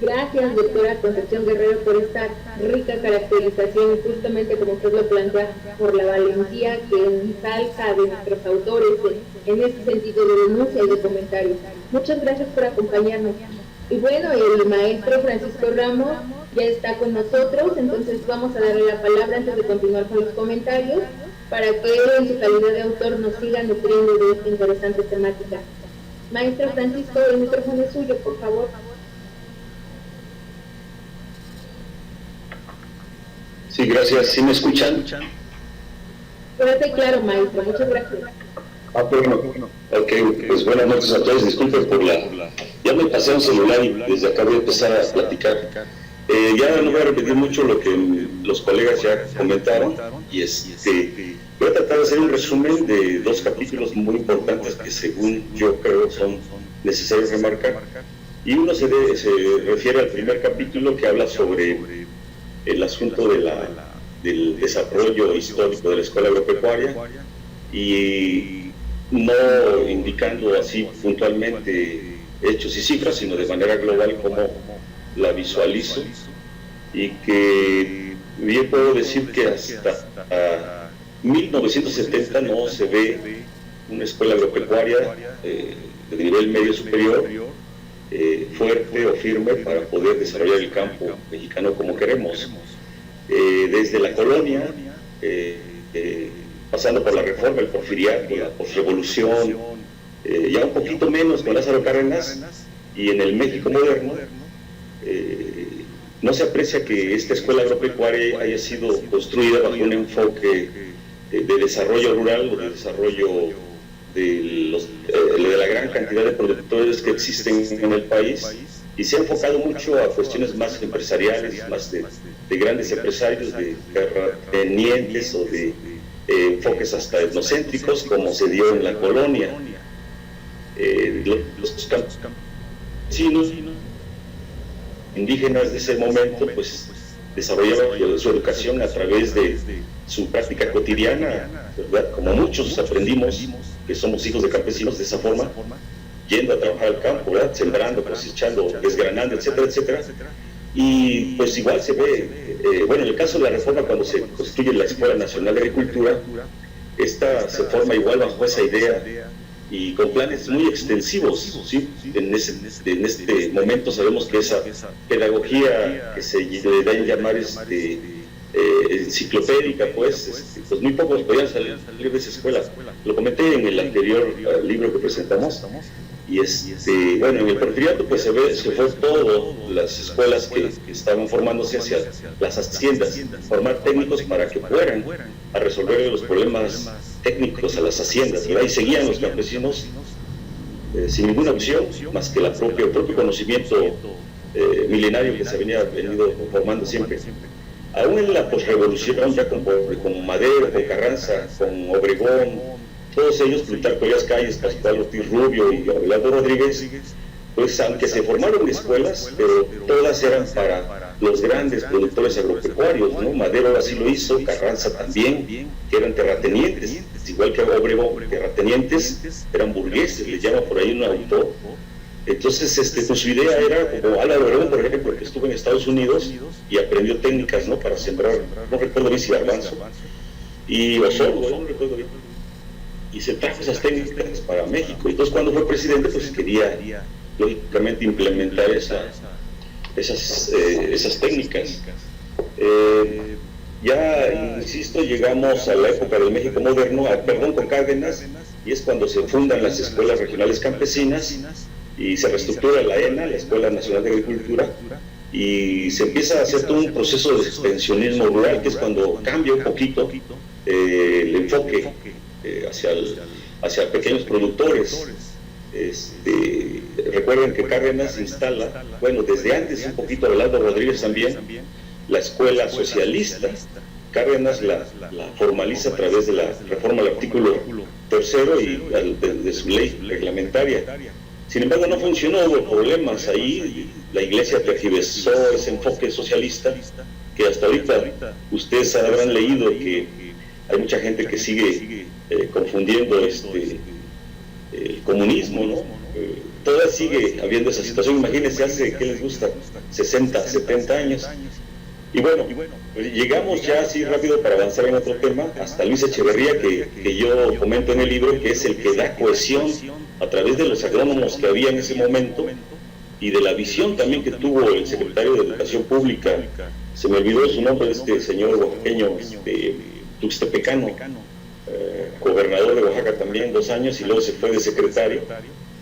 Gracias, doctora Concepción Guerrero, por esta rica caracterización, justamente como usted lo plantea, por la valentía que salta de nuestros autores en este sentido de denuncia y de comentarios. Muchas gracias por acompañarnos. Y bueno, el maestro Francisco Ramos ya está con nosotros, entonces vamos a darle la palabra antes de continuar con los comentarios, para que él en su calidad de autor nos siga nutriendo de esta interesante temática. Maestro Francisco, el micrófono es suyo, por favor. Sí, gracias. ¿Sí me escuchan? Fuerte y claro, maestro. Muchas gracias. Bueno. Ok, pues buenas noches a todos. Disculpen por ya me pasé un celular y desde acá voy a empezar a platicar. Ya no voy a repetir mucho lo que los colegas ya comentaron y voy a tratar de hacer un resumen de 2 capítulos muy importantes que según yo creo son necesarios remarcar. y uno se refiere al primer capítulo que habla sobre el asunto del desarrollo histórico de la escuela agropecuaria, y no indicando así puntualmente hechos y cifras, sino de manera global como la visualizo, y que bien puedo decir que hasta 1970 no se ve una escuela agropecuaria de nivel medio superior fuerte o firme para poder desarrollar el campo mexicano como queremos. Desde la colonia, pasando por la reforma, el porfiriato, la posrevolución, ya un poquito menos con Lázaro Cárdenas, y en el México moderno, no se aprecia que esta escuela agropecuaria haya sido construida bajo un enfoque de desarrollo rural o de desarrollo de la gran cantidad de productores que existen en el país, y se ha enfocado mucho a cuestiones más empresariales, más de grandes empresarios, de terratenientes o de enfoques hasta etnocéntricos, como se dio en la colonia. Los campesinos indígenas de ese momento pues desarrollaban su educación a través de su práctica cotidiana, ¿verdad? Como muchos aprendimos que somos hijos de campesinos de esa forma, yendo a trabajar al campo, ¿verdad? Sembrando, cosechando, desgranando, etcétera, etcétera. Y pues igual se ve, bueno, en el caso de la reforma, cuando se construye la Escuela Nacional de Agricultura, esta se forma igual bajo esa idea y con planes muy extensivos, ¿sí? En este momento sabemos que esa pedagogía que se le da en llamar enciclopédica, pues muy pocos podían salir de esa escuela. Lo comenté en el anterior libro que presentamos. Y bueno, en el porfiriato pues se fue todo las escuelas que estaban formándose hacia las haciendas, formar técnicos para que fueran a resolver los problemas técnicos a las haciendas, ¿verdad? Y seguían los campesinos sin ninguna opción más que el propio conocimiento milenario que se venido formando siempre. Aún en la posrevolución, ya con Madero, con Carranza, con Obregón, todos ellos, Plutarco Elías Calles, Pascual Ortiz Rubio y Abelardo Rodríguez, pues aunque se formaron escuelas, pero todas eran para los grandes productores agropecuarios, ¿no? Madero así lo hizo, Carranza también, que eran terratenientes, igual que Obregón, terratenientes, eran burgueses, les llama por ahí un autor. Entonces, pues su idea era, como Álvaro Obregón, por ejemplo, que estuvo en Estados Unidos y aprendió técnicas, ¿no?, para sembrar, no recuerdo bien si garbanzo, y Osorio, no recuerdo bien, y se trajo esas técnicas para México. Entonces, cuando fue presidente, pues quería lógicamente implementar esas técnicas. Ya, insisto, llegamos a la época del México moderno, con Cárdenas, y es cuando se fundan las escuelas regionales campesinas y se reestructura la ENA, la Escuela Nacional de Agricultura, y se empieza a hacer todo un proceso de extensionismo rural, que es cuando cambia un poquito el enfoque hacia pequeños productores. Recuerden que Cárdenas instala, bueno, desde antes un poquito, Abelardo Rodríguez también, la escuela socialista. Cárdenas la formaliza a través de la reforma del artículo 3º y de su ley reglamentaria. Sin embargo, no funcionó, hubo problemas ahí, la iglesia tergiversó ese enfoque socialista, que hasta ahorita ustedes habrán leído que hay mucha gente que sigue confundiendo el comunismo, ¿no? Todavía sigue habiendo esa situación. Imagínense, hace, ¿qué les gusta?, 60, 70 años. Y bueno, llegamos ya así rápido para avanzar en otro tema, hasta Luis Echeverría, que yo comento en el libro, que es el que da cohesión a través de los agrónomos que había en ese momento y de la visión también que tuvo el secretario de Educación Pública. Se me olvidó su nombre, este señor oaxaqueño, tuxtepecano, gobernador de Oaxaca también 2 años, y luego se fue de secretario,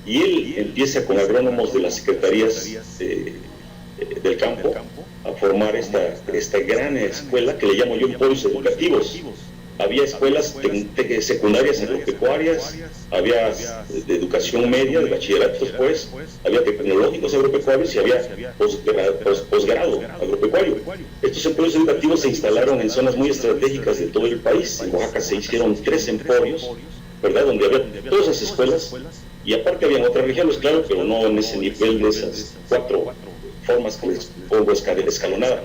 y él empieza con agrónomos de las secretarías del campo a formar esta gran escuela que le llamo yo polos educativos. Había escuelas secundarias agropecuarias, había de educación media, de bachilleratos, pues, había tecnológicos agropecuarios y había posgrado agropecuario. Estos emporios educativos se instalaron en zonas muy estratégicas de todo el país. En Oaxaca se hicieron 3 emporios ¿verdad? Donde había todas esas escuelas, y aparte habían otras regiones, claro, pero no en ese nivel de esas 4 formas que les pongo escalonada.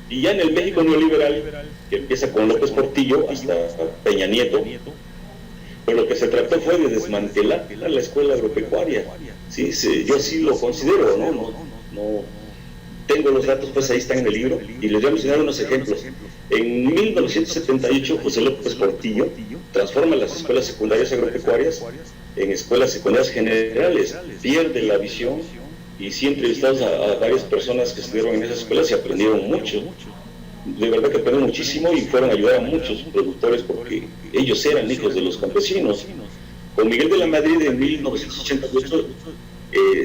Y ya en el México neoliberal, que empieza con López Portillo hasta Peña Nieto, pues lo que se trató fue de desmantelar la escuela agropecuaria. Sí, yo así lo considero, no tengo los datos, pues ahí están en el libro, y les voy a mencionar unos ejemplos. En 1978, José López Portillo transforma las escuelas secundarias agropecuarias en escuelas secundarias generales, pierde la visión, y sí entrevistamos a varias personas que estuvieron en esas escuelas y aprendieron mucho. De verdad que aprendieron muchísimo y fueron a ayudar a muchos productores porque ellos eran hijos de los campesinos. Con Miguel de la Madrid en 1988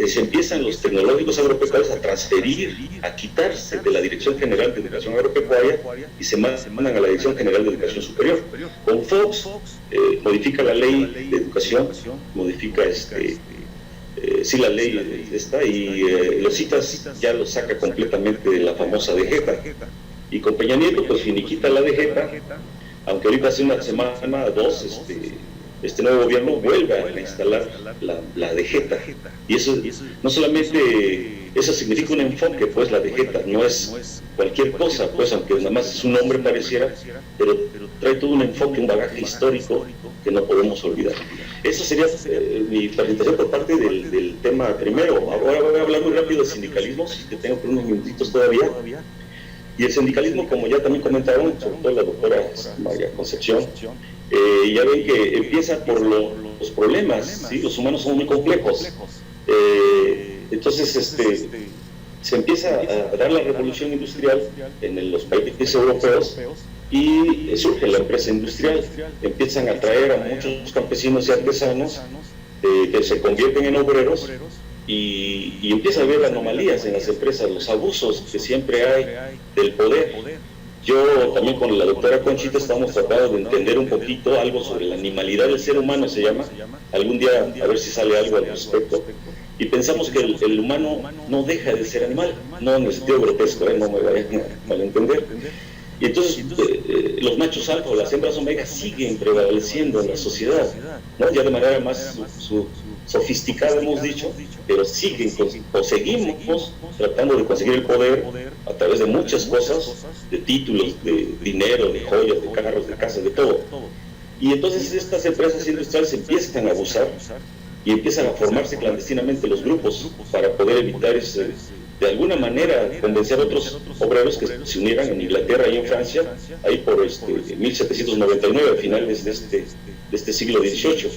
se empiezan los tecnológicos agropecuarios a transferir, a quitarse de la Dirección General de Educación Agropecuaria y se mandan a la Dirección General de Educación Superior. Con Fox modifica la ley de educación, modifica la ley está, y los citas ya lo saca completamente de la famosa DGETA. Y con Peña Nieto pues finiquita la DGETA, aunque ahorita hace una semana, 2, este nuevo gobierno vuelve a instalar la DGETA. Y eso no solamente, eso significa un enfoque, pues la DGETA no es cualquier cosa, pues aunque nada más su nombre pareciera, pero trae todo un enfoque, un bagaje histórico que no podemos olvidar. Esa sería mi presentación por parte del tema primero. Ahora voy a hablar muy rápido de sindicalismo, si te tengo por unos minutitos todavía. Y el sindicalismo, como ya también comentaron, sobre todo la doctora María Concepción, ya ven que empieza por los problemas, ¿sí? Los humanos son muy complejos. Entonces, se empieza a dar la revolución industrial en los países europeos y surge la empresa industrial. Empiezan a traer a muchos campesinos y artesanos que se convierten en obreros y empieza a haber anomalías en las empresas, los abusos que siempre hay del poder. Yo también con la doctora Conchita estamos tratando de entender un poquito algo sobre la animalidad del ser humano, se llama. Algún día a ver si sale algo al respecto. Y pensamos que el humano no deja de ser animal, no en el sentido grotesco, no me vayan a malentender. Y entonces los machos alfa o las hembras omega siguen prevaleciendo en la sociedad, ¿no? Ya de manera más sofisticada hemos dicho, pero seguimos tratando de conseguir el poder a través de muchas cosas, de títulos, de dinero, de joyas, de carros, de casas, de todo. Y entonces estas empresas industriales empiezan a abusar y empiezan a formarse clandestinamente los grupos para poder evitar de alguna manera convencer a otros obreros que se unieran en Inglaterra y en Francia, ahí por 1799, a finales de este siglo XVIII.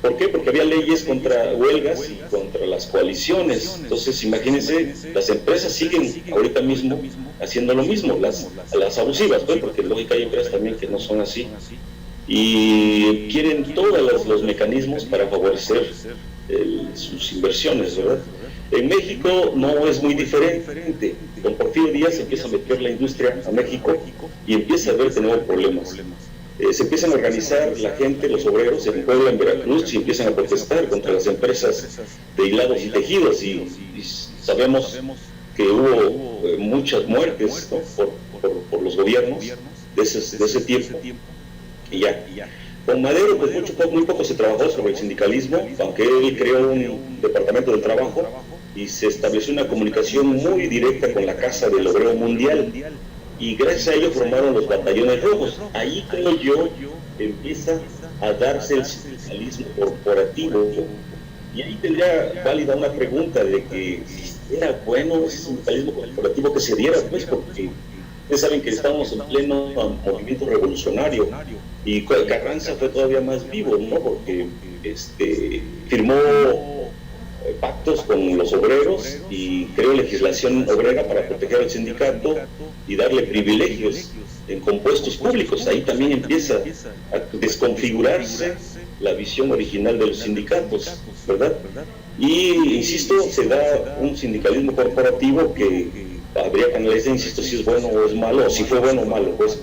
¿Por qué? Porque había leyes contra huelgas y contra las coaliciones. Entonces, imagínense, las empresas siguen ahorita mismo haciendo lo mismo, las abusivas, pues, porque lógica hay empresas también que no son así. Y quieren todos los mecanismos para favorecer sus inversiones, ¿verdad? En México no es muy diferente. Con Porfirio Díaz empieza a meter la industria a México y empieza a haber de nuevo problemas. Se empiezan a organizar la gente, los obreros en Puebla, en Veracruz, y empiezan a protestar contra las empresas de hilados y tejidos, y sabemos que hubo muchas muertes, ¿no? por los gobiernos de ese tiempo. Y ya. Con Madero, pues muy poco se trabajó sobre el sindicalismo, aunque él creó un departamento del trabajo y se estableció una comunicación muy directa con la Casa del Obrero Mundial. Y gracias a ello formaron los batallones rojos. Ahí, creo yo, empieza a darse el sindicalismo corporativo. Y ahí tendría válida una pregunta de que si era bueno ese sindicalismo corporativo que se diera, pues, porque ustedes saben que estamos en pleno movimiento revolucionario y Carranza fue todavía más vivo, ¿no? Porque firmó pactos con los obreros y creó legislación obrera para proteger al sindicato y darle privilegios en compuestos públicos. Ahí también empieza a desconfigurarse la visión original de los sindicatos, ¿verdad? Y, insisto, se da un sindicalismo corporativo que habría que analizar, insisto, si es bueno o es malo, o si fue bueno o malo, pues.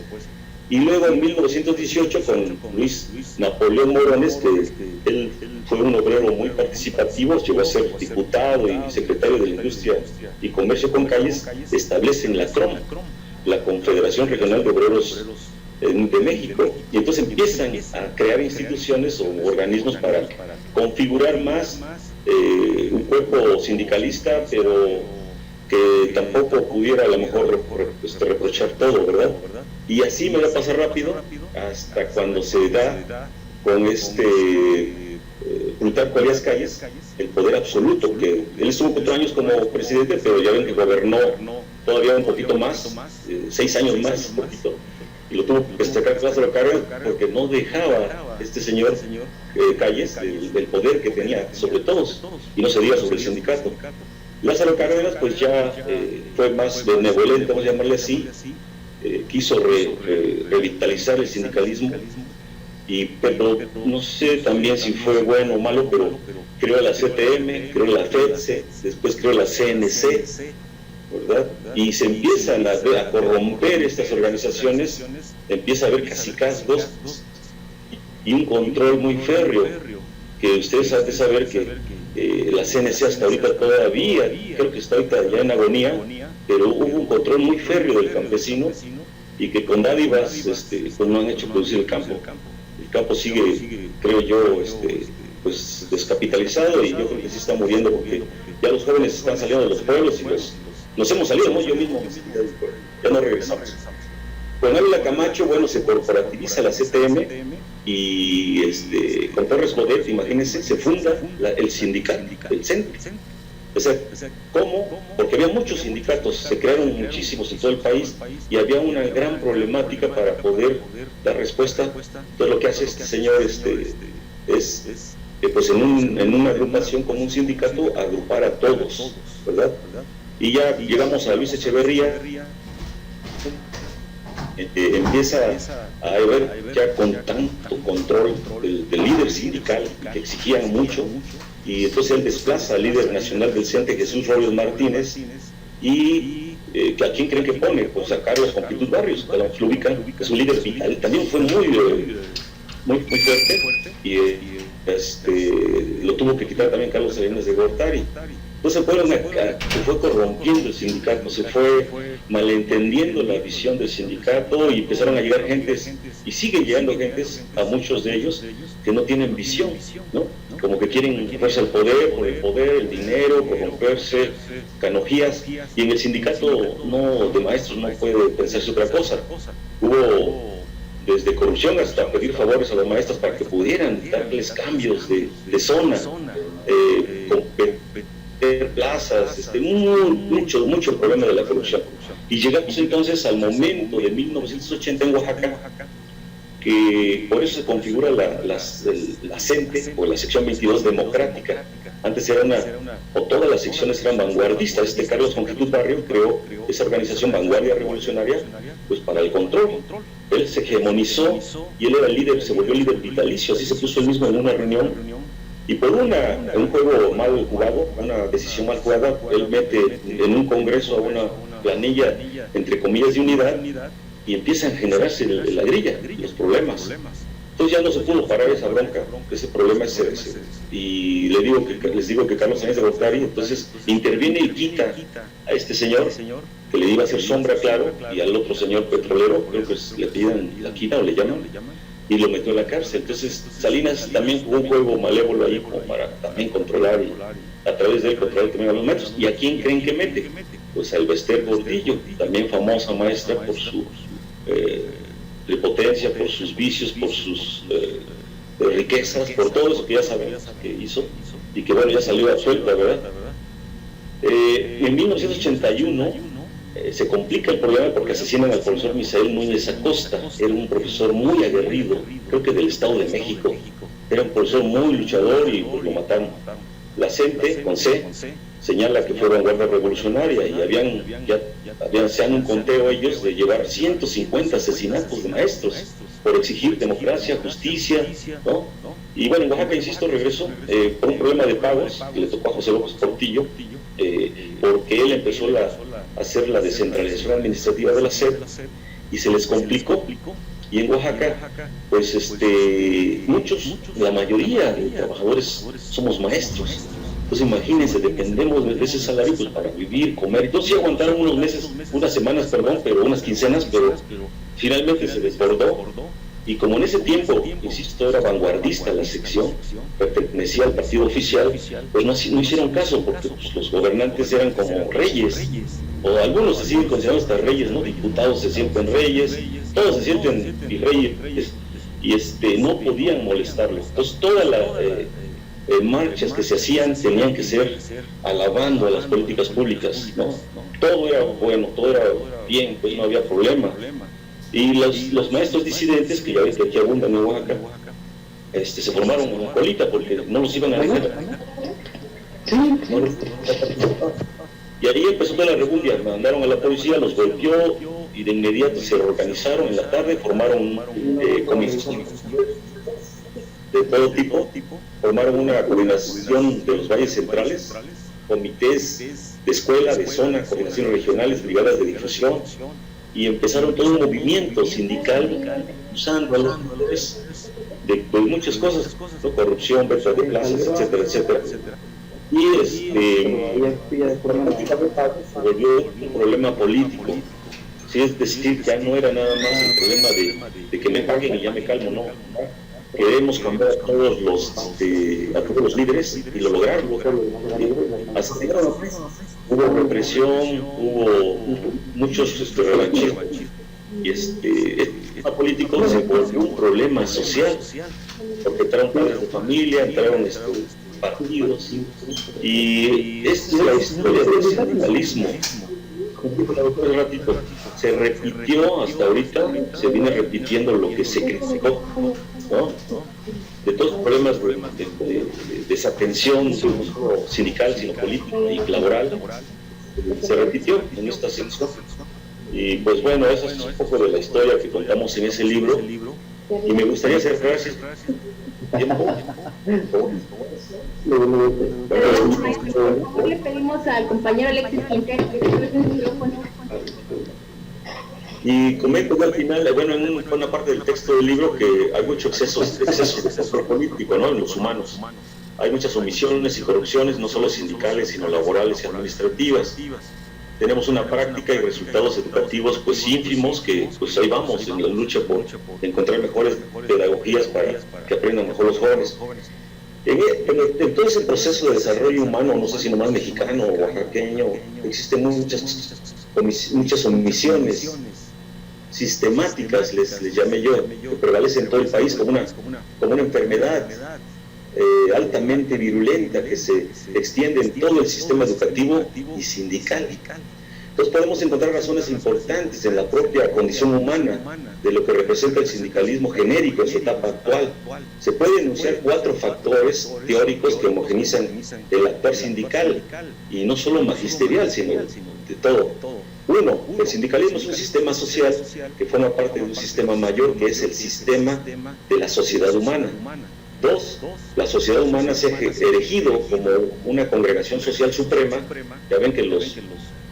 Y luego en 1918 con Luis Napoleón Morones, que él fue un obrero muy participativo, llegó a ser diputado y secretario de la Industria y Comercio con Calles, establecen la CROM, la Confederación Regional de Obreros de México, y entonces empiezan a crear instituciones o organismos para configurar más un cuerpo sindicalista, pero que tampoco pudiera a lo mejor reprochar todo, ¿verdad? Y así me va a pasar rápido hasta cuando se da con Plutarco Elías Calles el poder absoluto, que él estuvo 4 años como presidente, pero ya ven que gobernó todavía un poquito más, 6 años más, un poquito, y lo tuvo que sacar Lázaro Cárdenas porque no dejaba este señor Calles del poder que tenía sobre todos, y no se diga sobre el sindicato. Lázaro Cárdenas pues ya fue más benevolente, vamos a llamarle así, quiso revitalizar el sindicalismo, pero no sé también si fue bueno o malo, pero creó la CTM, creó la FEDSE, después creó la CNC, ¿verdad? Y se empiezan a corromper estas organizaciones, empieza a haber cacicazgos y un control muy férreo, que ustedes han de saber que la CNC hasta ahorita todavía, creo que está ahorita ya en agonía, pero hubo un control muy férreo del campesino y que con dádivas pues no han hecho producir el campo. El campo sigue, creo yo, pues descapitalizado, y yo creo que sí está muriendo porque ya los jóvenes están saliendo de los pueblos y nos hemos salido, ¿no? Yo mismo ya no regresamos. Con Ávila Camacho, bueno, se corporativiza la CTM y con Torres Bodet, imagínense, se funda el sindicato, el CENTE. O sea, ¿cómo? Porque había muchos sindicatos, se crearon muchísimos en todo el país y había una gran problemática para poder dar respuesta. Entonces lo que hace este señor es pues en una agrupación como un sindicato, agrupar a todos, ¿verdad? Y ya llegamos a Luis Echeverría, empieza a haber ya con tanto control del líder sindical que exigían mucho, y entonces él desplaza al líder nacional del CENTE, Jesús Robles Martínez, y ¿a quién creen que pone? Pues a Carlos Compitud Barrios, que lo ubican, que es un líder vital, también fue muy fuerte, y lo tuvo que quitar también Carlos Salinas de Gortari. Entonces se fue corrompiendo el sindicato, se fue malentendiendo la visión del sindicato y empezaron a llegar gentes, y siguen llegando gentes, a muchos de ellos, que no tienen visión, ¿no? Como que quieren cogerse el poder, por el poder, el dinero, corromperse, canojías, y en el sindicato de maestros no puede pensarse otra cosa. Hubo desde corrupción hasta pedir favores a los maestros para que pudieran darles cambios de zona, plazas, mucho problema de la corrupción. Y llegamos entonces al momento de 1980 en Oaxaca, que por eso se configura la CENTE, o la sección 22 democrática. Antes todas las secciones eran vanguardistas. Carlos Compitud Barrio creó esa organización Vanguardia Revolucionaria, pues para el control. Él se hegemonizó y él era el líder, se volvió líder vitalicio, así se puso él mismo en una reunión. Y por un juego mal jugado, una decisión mal jugada, él mete en un congreso a una planilla, entre comillas, de unidad, y empiezan a generarse la grilla, los problemas. Entonces ya no se pudo parar esa bronca, ese problema es ese. Y les digo que Carlos Salinas de Gortari entonces interviene y quita a este señor, que le iba a hacer sombra, claro, y al otro señor petrolero, creo que le pidan la quita o le llaman, y lo metió en la cárcel. Entonces Salinas también jugó un juego malévolo ahí como para también controlar, y a través de él controlar también a los maestros. ¿Y a quién creen que mete? Pues a Elbester Gordillo, también famosa maestra por su prepotencia, por sus vicios, por sus riquezas, por todo eso que ya sabemos que hizo, y que bueno, ya salió absuelta, ¿verdad? En 1981 se complica el problema porque asesinan al profesor Misael Núñez Acosta. Era un profesor muy aguerrido, creo que del Estado de México, era un profesor muy luchador, y pues lo mataron. La CENTE, con C, señala que fue vanguardia revolucionaria, y se han un conteo ellos de llevar 150 asesinatos de maestros por exigir democracia, justicia, ¿no? Y bueno, en Oaxaca, insisto, regresó por un problema de pagos que le tocó a José López Portillo, porque él empezó a hacer la descentralización administrativa de la SED y se les complicó. Y en Oaxaca, pues la mayoría de trabajadores somos maestros. Entonces imagínense, dependemos de ese salario pues, para vivir, comer. Entonces sí aguantaron unos meses, unas semanas, perdón, pero unas quincenas, pero finalmente se desbordó. Y como en ese tiempo, insisto, era vanguardista la sección, pertenecía al partido oficial, pues no hicieron caso, porque pues, los gobernantes eran como reyes, o algunos se siguen considerando hasta reyes, ¿no? Diputados se sienten reyes, todos se sienten virreyes, y no podían molestarlo. Entonces todas las marchas que se hacían tenían que ser alabando a las políticas públicas, ¿no? Todo era bueno, todo era bien, pues no había problema. Y los maestros disidentes, que ya ven que aquí abundan en Oaxaca, se formaron en la colita porque no los iban a dejar. Y ahí empezó toda la rebundia, mandaron a la policía, los golpeó y de inmediato se organizaron en la tarde, formaron comités de todo tipo, formaron una coordinación de los valles centrales, comités de escuela, de zona, coordinaciones regionales, brigadas de difusión, y empezaron todo un movimiento sindical usando a los valores de muchas cosas, ¿no? Corrupción, venta de plazas, etcétera, etcétera. Y volvió un problema político. Sí, es decir, ya no era nada más el problema de que me paguen y ya me calmo, no. Queremos cambiar a todos los líderes y lo lograron. Hubo represión, hubo muchos revanchismos y el político se volvió un problema social, porque entraron padres de familia, entraron partidos, y esta es la historia del sindicalismo. Un ratito, se repitió hasta ahorita, se viene repitiendo lo que se criticó, ¿no? De todos los problemas de desatención, no solo sindical, sino político y laboral, se repitió en esta sección. Y pues bueno, eso es un poco de la historia que contamos en ese libro, y me gustaría hacer gracias. Le pedimos al compañero Alexis Quintero que se el micrófono. Y comento al final, bueno, en una parte del texto del libro que hay mucho exceso de control político, ¿no? En los humanos. Hay muchas omisiones y corrupciones, no solo sindicales, sino laborales y administrativas. Tenemos una práctica y resultados educativos pues ínfimos, que pues ahí vamos en la lucha por encontrar mejores pedagogías para que aprendan mejor los jóvenes. En todo ese proceso de desarrollo humano, no sé si nomás mexicano o oaxaqueño, existen muchas omisiones sistemáticas, les llamé yo, que prevalecen en todo el país como una enfermedad altamente virulenta que se extiende en todo el sistema educativo y sindical. Entonces podemos encontrar razones importantes en la propia condición humana de lo que representa el sindicalismo genérico en su etapa actual. Se pueden enunciar 4 factores teóricos que homogenizan el actuar sindical, y no solo magisterial, sino de todo. 1. El sindicalismo es un sistema social que forma parte de un sistema mayor, que es el sistema de la sociedad humana. 2. La sociedad humana se ha erigido como una congregación social suprema. Ya ven que los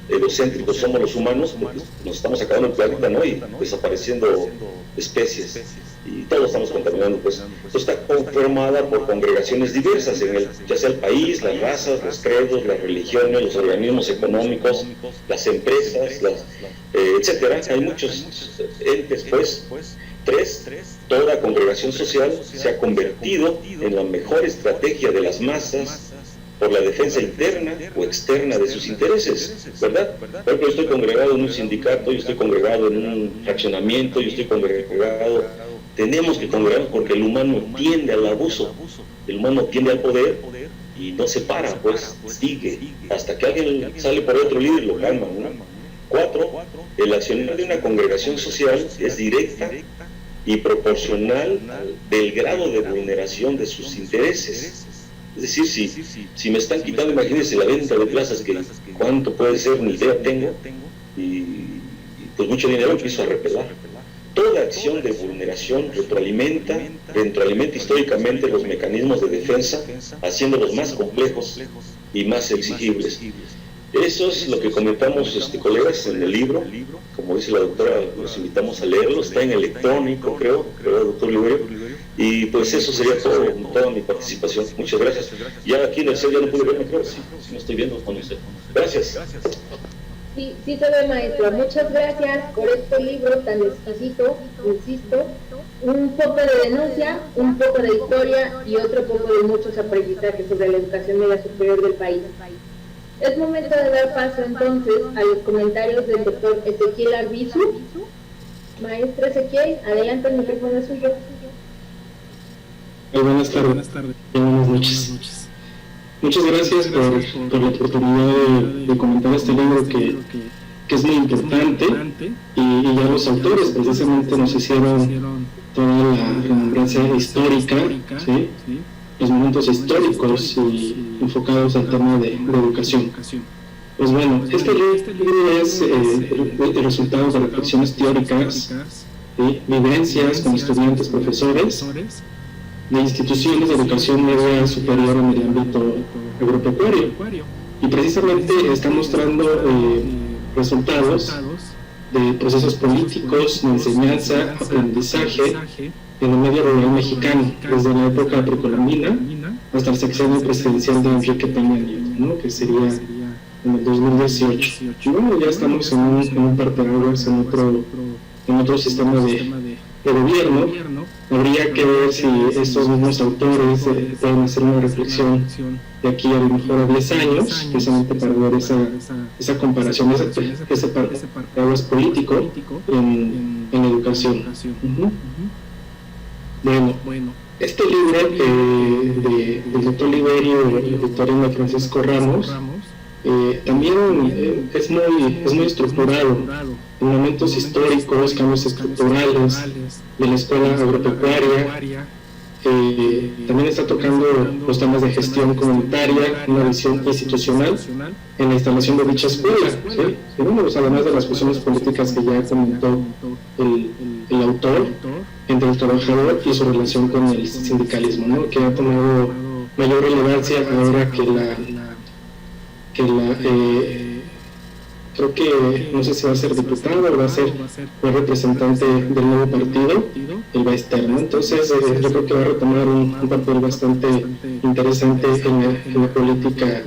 egocéntricos somos los humanos, porque nos estamos acabando el planeta, ¿no? Y desapareciendo especies, y todos estamos contaminando, pues. Entonces está conformada por congregaciones diversas, ya sea el país, las razas, los credos, las religiones, los organismos económicos, las empresas, etcétera. Hay muchos entes, pues. 3. Toda congregación social se ha convertido en la mejor estrategia de las masas por la defensa interna o externa de sus intereses, ¿verdad? Por ejemplo, yo estoy congregado en un sindicato, yo estoy congregado en un fraccionamiento, yo estoy congregado. Tenemos que congregarnos porque el humano tiende al abuso, el humano tiende al poder y no se para, pues sigue hasta que alguien sale por otro líder y lo calma, ¿no? 4. El accionar de una congregación social es directa y proporcional del grado de vulneración de sus intereses. Es decir, si me están quitando, imagínense la venta de plazas, que cuánto puede ser, ni idea tengo, y pues mucho dinero empiezo a repelar. Toda acción de vulneración retroalimenta históricamente los mecanismos de defensa, haciéndolos más complejos y más exigibles. Eso es lo que comentamos, colegas, en el libro. Como dice la doctora, los invitamos a leerlo. Está en electrónico, creo, doctor Liberio. Y pues eso sería toda mi participación. Muchas gracias. Ya aquí en el cel ya no pude verme, creo, sí, no estoy viendo con usted. Gracias. Sí, sí se ve, maestro. Muchas gracias por este libro tan exquisito, insisto. Un poco de denuncia, un poco de historia y otro poco de muchos aprendizajes sobre la educación media superior del país. Es momento de dar paso entonces a los comentarios del doctor Ezequiel Arbizu. Maestro Ezequiel, adelante, el micrófono es suyo. Buenas tardes. Buenas noches. Muchas gracias por la oportunidad de comentar este libro que es muy importante y ya los autores precisamente nos hicieron toda la remembranza histórica, ¿sí? Los momentos históricos y enfocados al tema de educación. Pues bueno, este libro es el resultado de reflexiones teóricas, ¿sí? Vivencias con estudiantes, profesores de instituciones de educación media superior en el ámbito agropecuario, y precisamente está mostrando resultados de procesos políticos, de enseñanza, aprendizaje en el medio rural mexicano, desde la época precolombina hasta el sexenio presidencial de Enrique Peña Nieto, ¿no? Que sería en el 2018. Y bueno, ya estamos en un parteaguas, en otro sistema de gobierno. Habría que ver si estos mismos autores pueden hacer una reflexión de aquí a lo mejor a 10 años, precisamente para ver esa comparación, ese parteaguas político en educación. Bueno, este libro del doctor Liberio y Victorino Francisco Ramos también es muy estructurado en momentos históricos, cambios estructurales de la escuela agropecuaria. También está tocando los temas de gestión comunitaria, una visión institucional en la instalación de dicha escuela, ¿sí? Y bueno, pues además de las cuestiones políticas que ya comentó el autor, entre el trabajador y su relación con el sindicalismo, ¿no? Que ha tomado mayor relevancia ahora que creo que no sé si va a ser diputado o va a ser representante del nuevo partido, el Baester, ¿no? Entonces yo creo que va a retomar un papel bastante interesante en la política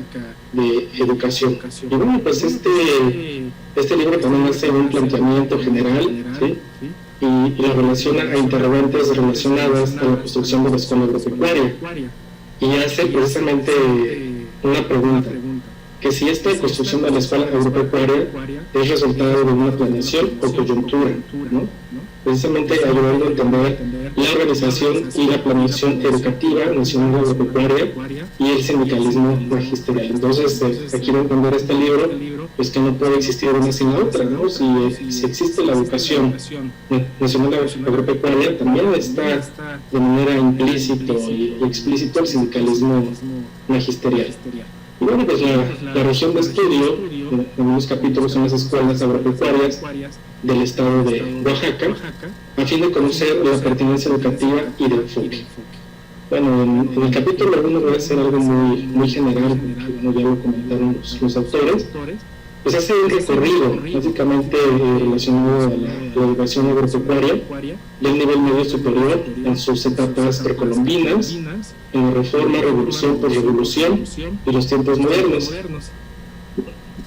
de educación. Y bueno, pues este libro también hace un planteamiento general, ¿sí? Y lo relaciona a interrogantes relacionadas a la construcción de la escuela agropecuaria, y hace precisamente una pregunta: que si esta construcción de la escuela agropecuaria es resultado de una planeación o coyuntura, ¿no? Precisamente ayudando a entender la organización y la planeación educativa nacional agropecuaria y el sindicalismo magisterial. Entonces, aquí va a entender este libro, pues que no puede existir una sin la otra, ¿no? Si existe la educación nacional agropecuaria, también está de manera implícito y explícito el sindicalismo magisterial. Y bueno, pues la región de estudio, en unos capítulos son las escuelas agropecuarias del estado de Oaxaca, a fin de conocer la pertinencia educativa y de enfoque. Bueno, en el capítulo 1 voy a hacer algo muy general, porque bueno, ya lo comentaron los autores. Pues hace un recorrido básicamente relacionado a la educación agropecuaria del nivel medio superior en sus etapas precolombinas, en la reforma, revolución por revolución y los tiempos modernos.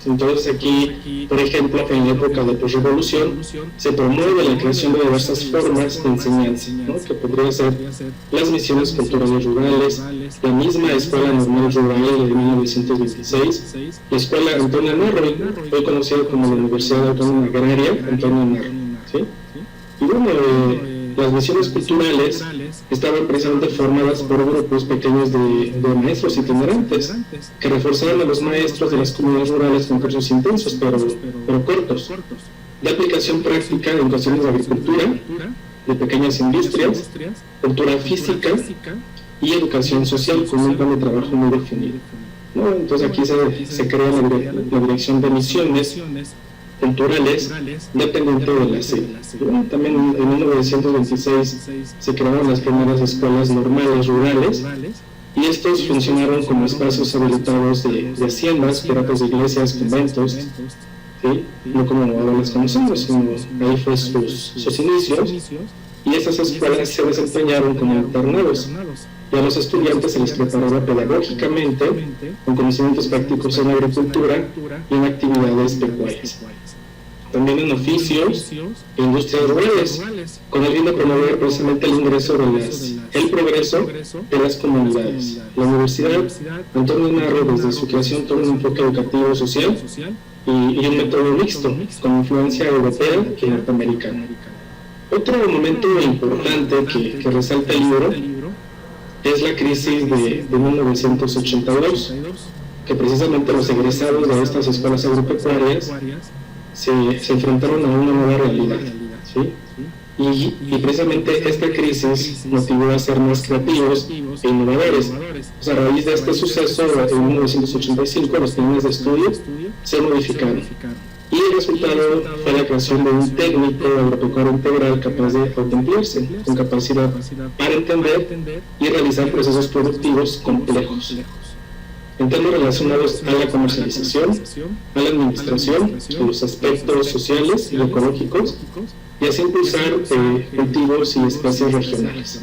Entonces aquí, por ejemplo, en la época de posrevolución se promueve la creación de diversas formas de enseñanza, ¿no? Que podrían ser las misiones culturales rurales, la misma Escuela Normal Rural de 1926, la Escuela Antonio Narro, hoy conocida como la Universidad Autónoma Agraria Antonio Narro, ¿sí? Y bueno, las misiones culturales estaban precisamente formadas por grupos pequeños de maestros itinerantes que reforzaban a los maestros de las comunidades rurales con cursos intensos, pero cortos, de aplicación práctica en cuestiones de agricultura, de pequeñas industrias, cultura física y educación social con un plan de trabajo muy definido, ¿no? Entonces aquí se crea la dirección de misiones culturales dependiente de la sede. Bueno, también en 1926 se crearon las primeras escuelas normales rurales, y estos funcionaron como espacios habilitados de haciendas, piratas de iglesias, conventos, ¿sí? No como ahora las conocemos, sino ahí fue sus inicios. y esas escuelas se desempeñaron como internados. Y a los estudiantes se les preparaba pedagógicamente con conocimientos prácticos en agricultura y en actividades pecuarias. También en oficios e industrias rurales, con el fin de promover precisamente el ingreso el progreso de las comunidades. La Universidad Antonio Narro, desde su creación, tuvo un enfoque educativo social y un método mixto, con influencia europea y norteamericana. Otro momento importante que resalta el libro es la crisis de 1982, que precisamente los egresados de estas escuelas agropecuarias se enfrentaron a una nueva realidad, ¿sí? Y precisamente esta crisis motivó a ser más creativos e innovadores. Pues a raíz de este suceso, en 1985, los planes de estudio se modificaron. Y el resultado fue la creación de un técnico agropecuario integral capaz de autoemplearse, con capacidad para entender y realizar procesos productivos complejos, en temas relacionados a la comercialización, a la administración, a los aspectos sociales y ecológicos, y así impulsar cultivos y especies regionales.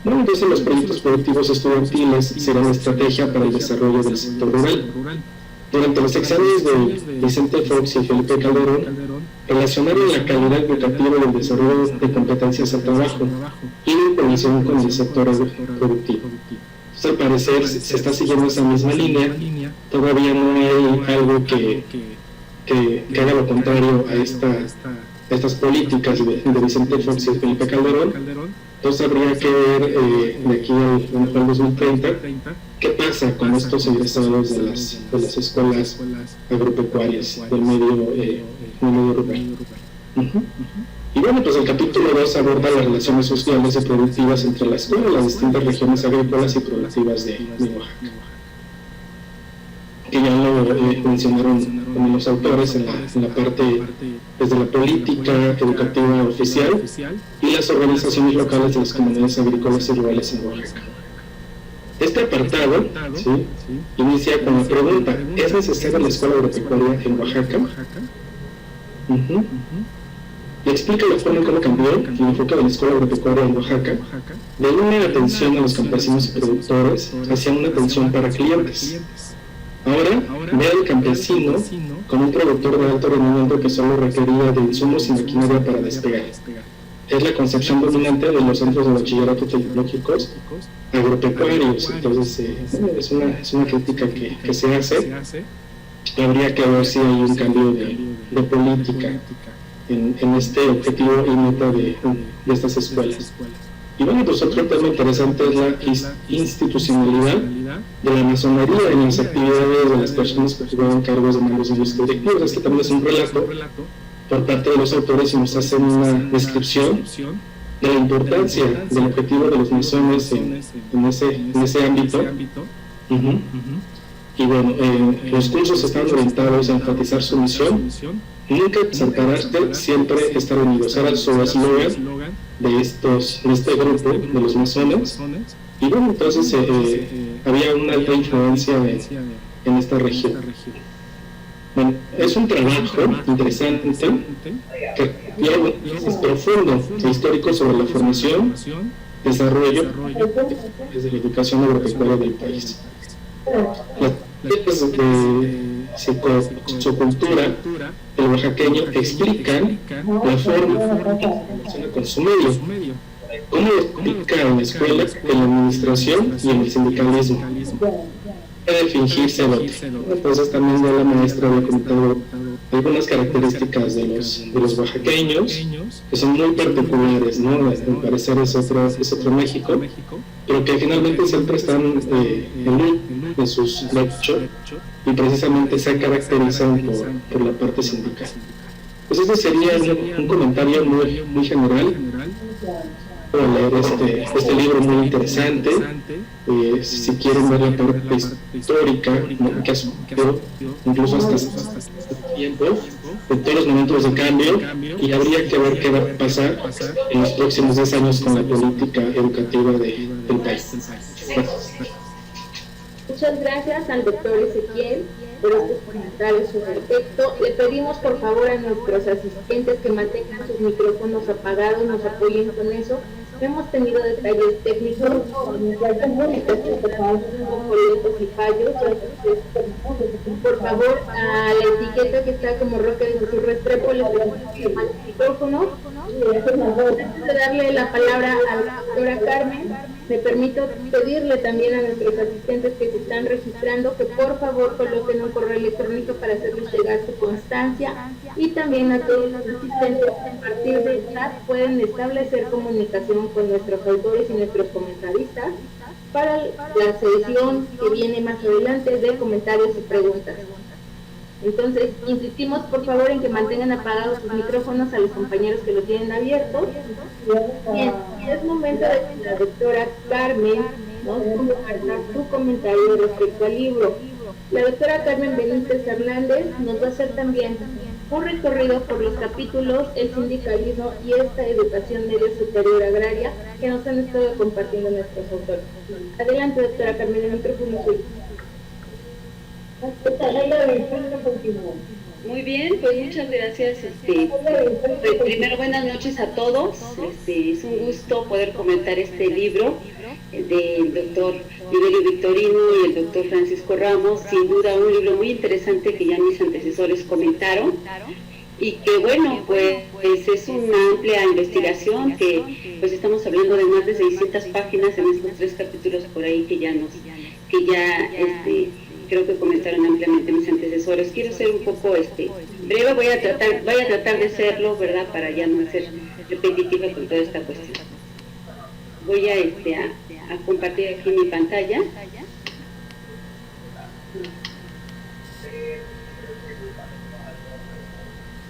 Bueno, entonces los proyectos productivos estudiantiles serán estrategia para el desarrollo del sector rural. Durante los sexenios de Vicente Fox y Felipe Calderón, relacionaron la calidad educativa y el desarrollo de competencias al trabajo y la intervención con el sector productivo. Entonces, al parecer, se está siguiendo esa misma línea. Todavía no hay algo que haga lo contrario a estas políticas de Vicente Fox y Felipe Calderón. Entonces habría que ver de aquí al 2030 qué pasa con estos egresados de las escuelas agropecuarias del medio rural. Y bueno, pues el capítulo 2 aborda las relaciones sociales y productivas entre la escuela y las distintas regiones agrícolas y productivas de Oaxaca, que ya lo mencionaron como los autores en la parte desde la política educativa oficial y las organizaciones locales de las comunidades agrícolas y rurales en Oaxaca. Este apartado, ¿sí?, inicia con la pregunta: ¿es necesaria la escuela agropecuaria en Oaxaca? Y explica la forma en cómo cambió el enfoque de la escuela agropecuaria en Oaxaca de una atención a los campesinos y productores hacia una atención para clientes. Ahora ve al campesino como un productor de alto rendimiento que solo requería de insumos y maquinaria para despegar. Es la concepción dominante de los centros de bachillerato tecnológicos agropecuarios. Entonces es una crítica que se hace. Habría que ver si hay un cambio de política en este objetivo y meta de estas escuelas. Y bueno, pues otro tema interesante es la institucionalidad de la masonería en las actividades de las personas que jugaban cargos de mandos en los directivos. Este también es un relato por parte de los autores y nos hacen una descripción de la importancia del objetivo de los masones en ese ámbito. Y bueno, los cursos están orientados a enfatizar su misión: nunca separarte, siempre estar unidos. Era su eslogan de este grupo de los masones. Y bueno, entonces había una alta influencia en esta región. Bueno, es un trabajo interesante que es profundo e histórico sobre la formación, desarrollo desde la educación agropecuaria del país. Las sociocultura del oaxaqueño explican la forma con su medio, cómo lo explica en la escuela, en la administración y en el sindicalismo. Debe fingirse el otro. Entonces también ya la maestra había comentado algunas características de los oaxaqueños que son muy particulares, ¿no? Al parecer es otro México, pero que finalmente siempre están en luz de sus derechos y precisamente se caracterizan por la parte sindical. Pues este sería un comentario muy general. Voy a leer este libro muy interesante. Si quieren ver la parte histórica, que ha sucedido incluso hasta este tiempo, de todos los momentos de cambio, y habría que ver qué va a pasar en los próximos 10 años con la política educativa del país. Muchas gracias al doctor Ezequiel por estos comentarios sobre el texto. Le pedimos por favor a nuestros asistentes que mantengan sus micrófonos apagados, nos apoyen con eso. Hemos tenido detalles técnicos, boletos y fallos. Por favor, a la etiqueta que está como Roque de Jesús Restrepo, le pedimos que mande el micrófono. Antes de darle la palabra a la doctora Carmen, me permito pedirle también a nuestros asistentes que se están registrando que por favor coloquen un correo electrónico para hacerles llegar su constancia, y también a todos los asistentes a partir de chat pueden establecer comunicación con nuestros autores y nuestros comentaristas para la sesión que viene más adelante de comentarios y preguntas. Entonces, insistimos por favor en que mantengan apagados sus micrófonos a los compañeros que lo tienen abiertos. Bien, y es momento de que la doctora Carmen nos comparta su comentario respecto al libro. La doctora Carmen Benítez Hernández nos va a hacer también un recorrido por los capítulos El sindicalismo y esta educación media superior agraria que nos han estado compartiendo nuestros autores. Adelante, doctora Carmen, el micrófono es suyo. Muy bien, pues muchas gracias. Pues primero, buenas noches a todos. Es un gusto poder comentar este libro del doctor Liberio Victorino y el doctor Francisco Ramos. Sin duda un libro muy interesante que ya mis antecesores comentaron y que bueno, pues es una amplia investigación que pues estamos hablando de más de 600 páginas en estos 3 capítulos por ahí que ya creo que comentaron ampliamente mis antecesores. Quiero ser un poco breve, voy a tratar de serlo, ¿verdad? Para ya no ser repetitiva con toda esta cuestión. Voy a compartir aquí mi pantalla.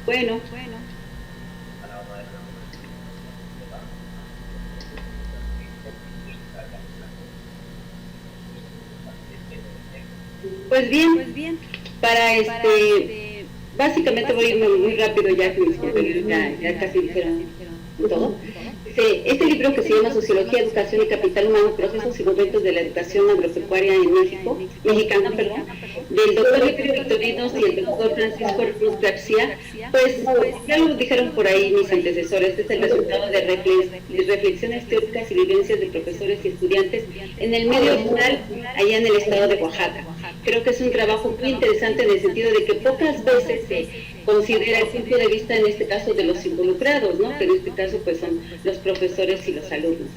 Bueno. Pues bien, para básicamente voy a irme muy rápido ya que mis compañeros ya casi dijeron todo. Este libro que se llama Sociología, Educación y Capital Humano, Procesos y Momentos de la Educación Agropecuaria en Mexicana, del doctor Liberio Victorino y el doctor Francisco Ramos García, pues ya lo dijeron por ahí mis antecesores, es el resultado de reflexiones teóricas y vivencias de profesores y estudiantes en el medio rural, allá en el estado de Oaxaca. Creo que es un trabajo muy interesante en el sentido de que pocas veces se considera el punto de vista, en este caso, de los involucrados, ¿no? Que en este caso pues son los profesores y los alumnos.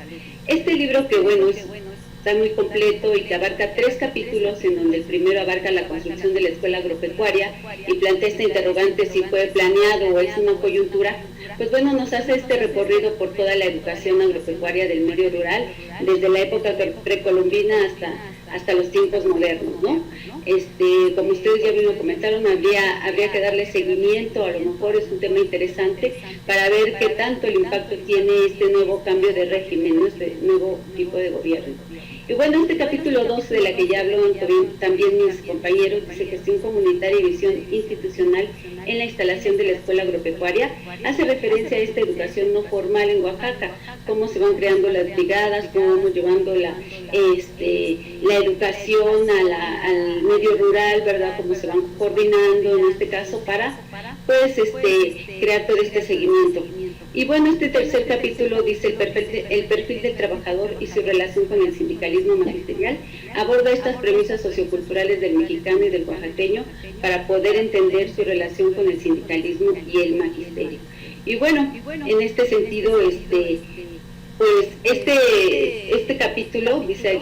Este libro que bueno está muy completo y que abarca 3 capítulos, en donde el primero abarca la construcción de la escuela agropecuaria y plantea esta interrogante si fue planeado o es una coyuntura. Pues bueno, nos hace este recorrido por toda la educación agropecuaria del medio rural, desde la época precolombina hasta los tiempos modernos, ¿no? Como ustedes ya bien lo comentaron, habría que darle seguimiento, a lo mejor es un tema interesante para ver qué tanto el impacto tiene este nuevo cambio de régimen, ¿no? Este nuevo tipo de gobierno. Y bueno, este capítulo 2 de la que ya hablan también mis compañeros, dice Gestión Comunitaria y Visión Institucional en la instalación de la escuela agropecuaria, hace referencia a esta educación no formal en Oaxaca, cómo se van creando las brigadas, cómo vamos llevando la educación al medio rural, ¿verdad? Cómo se van coordinando en este caso para pues crear todo este seguimiento. Y bueno, este tercer capítulo dice el perfil del trabajador y su relación con el sindicalismo magisterial, aborda estas premisas socioculturales del mexicano y del oaxaqueño para poder entender su relación con el sindicalismo y el magisterio. Y bueno, en este sentido, pues este capítulo dice,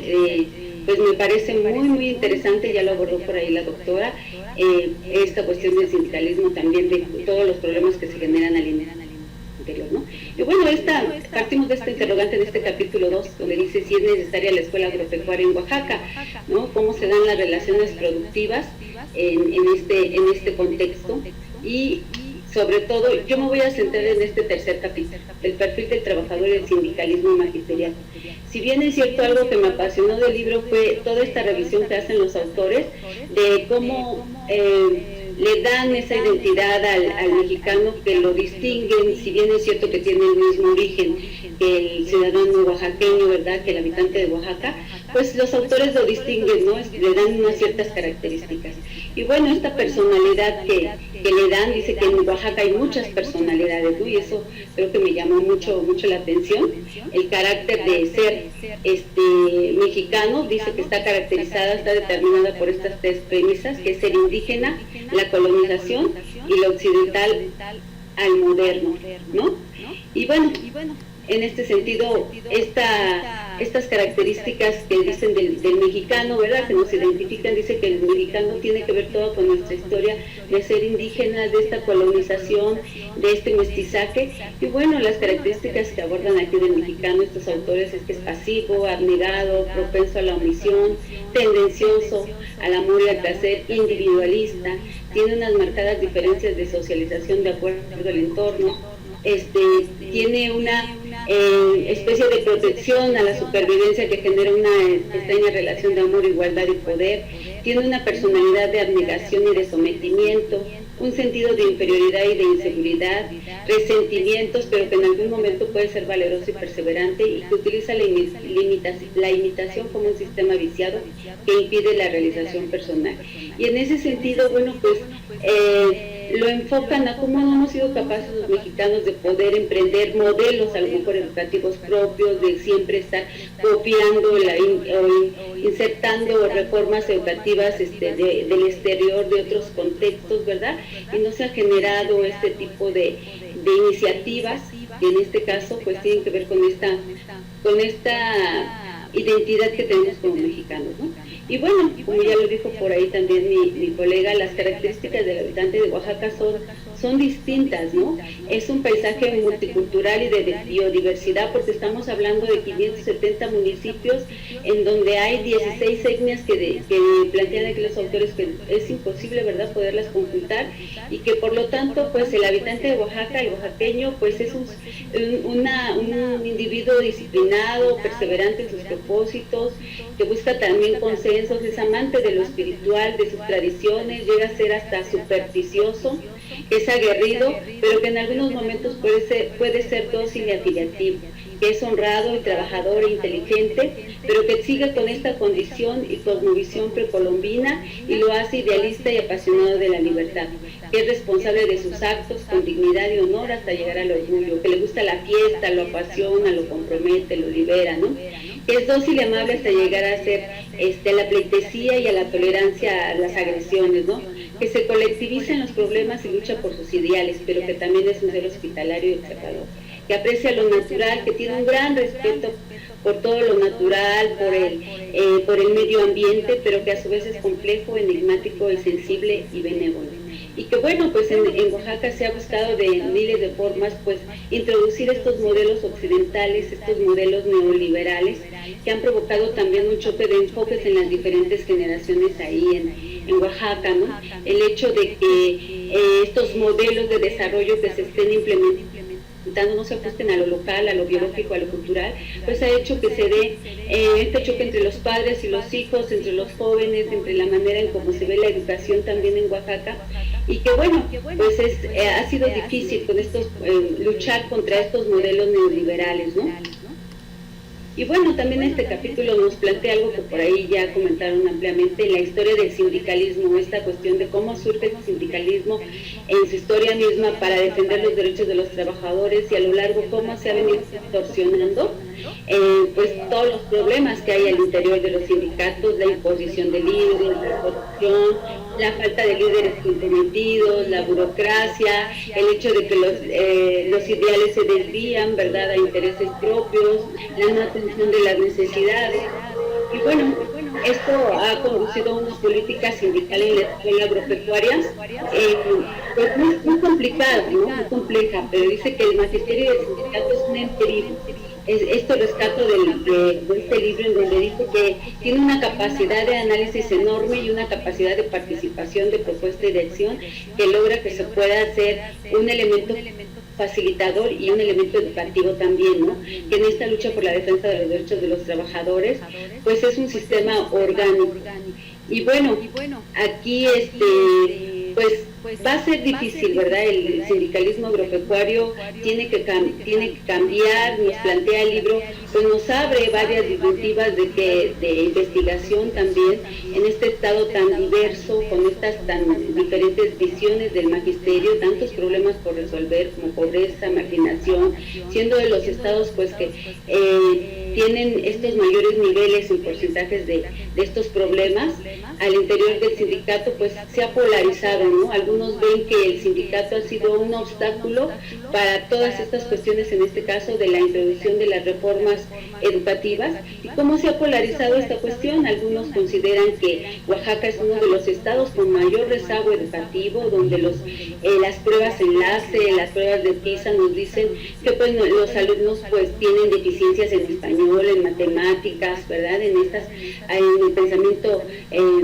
pues me parece muy interesante, ya lo abordó por ahí la doctora, esta cuestión del sindicalismo también, de todos los problemas que se generan al interior, ¿no? Y bueno, partimos de esta interrogante de este capítulo 2, donde dice si es necesaria la escuela agropecuaria en Oaxaca, ¿no? Cómo se dan las relaciones productivas en este contexto, y sobre todo, yo me voy a centrar en este tercer capítulo, el perfil del trabajador y el sindicalismo magisterial. Si bien es cierto, algo que me apasionó del libro fue toda esta revisión que hacen los autores de cómo le dan esa identidad al mexicano, que lo distinguen, si bien es cierto que tiene el mismo origen que el ciudadano oaxaqueño, ¿verdad?, que el habitante de Oaxaca, pues los autores lo distinguen, ¿no? Le dan unas ciertas características. Y bueno, esta personalidad que le dan, dice que en Oaxaca hay muchas personalidades, ¿no? Y eso creo que me llamó mucho la atención. El carácter de ser mexicano, dice que está determinada por estas tres premisas, que es ser indígena, la colonización y lo occidental al moderno, ¿no? Y bueno, en este sentido, estas características que dicen del mexicano, ¿verdad?, que nos identifican, dice que el mexicano tiene que ver todo con nuestra historia de ser indígenas, de esta colonización, de este mestizaje. Y bueno, las características que abordan aquí del mexicano estos autores es que es pasivo, abnegado, propenso a la omisión, tendencioso al amor y al placer, individualista, tiene unas marcadas diferencias de socialización de acuerdo al entorno, tiene una especie de protección a la supervivencia que genera una extraña relación de amor, igualdad y poder, tiene una personalidad de abnegación y de sometimiento, un sentido de inferioridad y de inseguridad, resentimientos, pero que en algún momento puede ser valeroso y perseverante, y que utiliza la imitación como un sistema viciado que impide la realización personal. Y en ese sentido, bueno, pues lo enfocan a cómo no hemos sido capaces los mexicanos de poder emprender modelos a lo mejor educativos propios, de siempre estar copiando o insertando reformas educativas del exterior, de otros contextos, ¿verdad? Y no se ha generado este tipo de iniciativas que en este caso pues tienen que ver con esta identidad que tenemos como mexicanos, ¿no? Y bueno, como ya lo dijo por ahí también mi colega, las características del habitante de Oaxaca son distintas, ¿no? Es un paisaje multicultural y de biodiversidad, porque estamos hablando de 570 municipios en donde hay 16 etnias que plantean aquí los autores que es imposible, ¿verdad?, poderlas conjuntar, y que por lo tanto pues el habitante de Oaxaca, el oaxaqueño, pues es un individuo disciplinado, perseverante en sus propósitos, que busca también consensos, es amante de lo espiritual, de sus tradiciones, llega a ser hasta supersticioso, es aguerrido, pero que en algunos momentos puede ser dócil y afiliativo, que es honrado y trabajador e inteligente, pero que sigue con esta condición y cosmovisión precolombina y lo hace idealista y apasionado de la libertad, que es responsable de sus actos con dignidad y honor hasta llegar al orgullo, que le gusta la fiesta, lo apasiona, lo compromete, lo libera, ¿no? Que es dócil y amable hasta llegar a ser la pleitesía y a la tolerancia a las agresiones, ¿no? Que se colectiviza en los problemas y lucha por sus ideales, pero que también es un ser hospitalario y observador, que aprecia lo natural, que tiene un gran respeto por todo lo natural, por el medio ambiente, pero que a su vez es complejo, enigmático y sensible y benévolo. Y que bueno, pues en Oaxaca se ha buscado de miles de formas pues introducir estos modelos occidentales, estos modelos neoliberales, que han provocado también un choque de enfoques en las diferentes generaciones ahí en Oaxaca, ¿no? El hecho de que estos modelos de desarrollo que se estén implementando no se ajusten a lo local, a lo biológico, a lo cultural, pues ha hecho que se dé este choque entre los padres y los hijos, entre los jóvenes, entre la manera en cómo se ve la educación también en Oaxaca, y que bueno, pues ha sido difícil con estos luchar contra estos modelos neoliberales, ¿no? Y bueno, también este capítulo nos plantea algo que por ahí ya comentaron ampliamente, la historia del sindicalismo, esta cuestión de cómo surge el sindicalismo en su historia misma para defender los derechos de los trabajadores, y a lo largo cómo se ha venido distorsionando pues todos los problemas que hay al interior de los sindicatos, la imposición de líderes, la corrupción, la falta de líderes comprometidos, la burocracia, el hecho de que los ideales se desvían, ¿verdad?, a intereses propios, la no atención de las necesidades. Y bueno, esto ha conducido a una política sindical en la escuela agropecuaria pues muy complicada, ¿no?, muy compleja, pero dice que el magisterio del sindicato es un empirico. Esto rescato de este libro, en donde dice que tiene una capacidad de análisis enorme y una capacidad de participación, de propuesta y de acción, que logra que se pueda hacer un elemento facilitador y un elemento educativo también, ¿no? Que en esta lucha por la defensa de los derechos de los trabajadores, pues es un sistema orgánico. Y bueno, aquí pues va a ser difícil, ¿verdad? El sindicalismo agropecuario tiene que cambiar, nos plantea el libro, pues nos abre varias disyuntivas de investigación también en este estado tan diverso, con estas tan diferentes visiones del magisterio, tantos problemas por resolver como pobreza, marginación, siendo de los estados pues que tienen estos mayores niveles en porcentajes de estos problemas. Al interior del sindicato pues se ha polarizado, ¿no? Algunos ven que el sindicato ha sido un obstáculo para todas estas cuestiones, en este caso de la introducción de las reformas educativas. ¿Y cómo se ha polarizado esta cuestión? Algunos consideran que Oaxaca es uno de los estados con mayor rezago educativo, donde las pruebas enlace, las pruebas de PISA nos dicen que pues los alumnos pues tienen deficiencias en español, en matemáticas, ¿verdad? En el pensamiento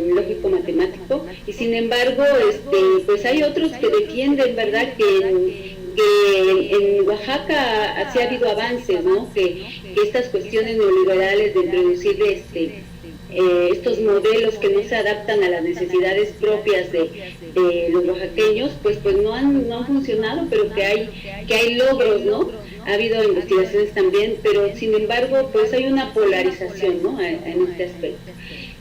lógico matemático, y sin embargo pues hay otros que defienden, ¿verdad?, que en Oaxaca sí ha habido avances, ¿no? Que estas cuestiones neoliberales de introducir estos modelos que no se adaptan a las necesidades propias de los oaxaqueños, pues no han funcionado, pero que hay logros, ¿no? Ha habido investigaciones también, pero sin embargo, pues hay una polarización, ¿no?, en este aspecto.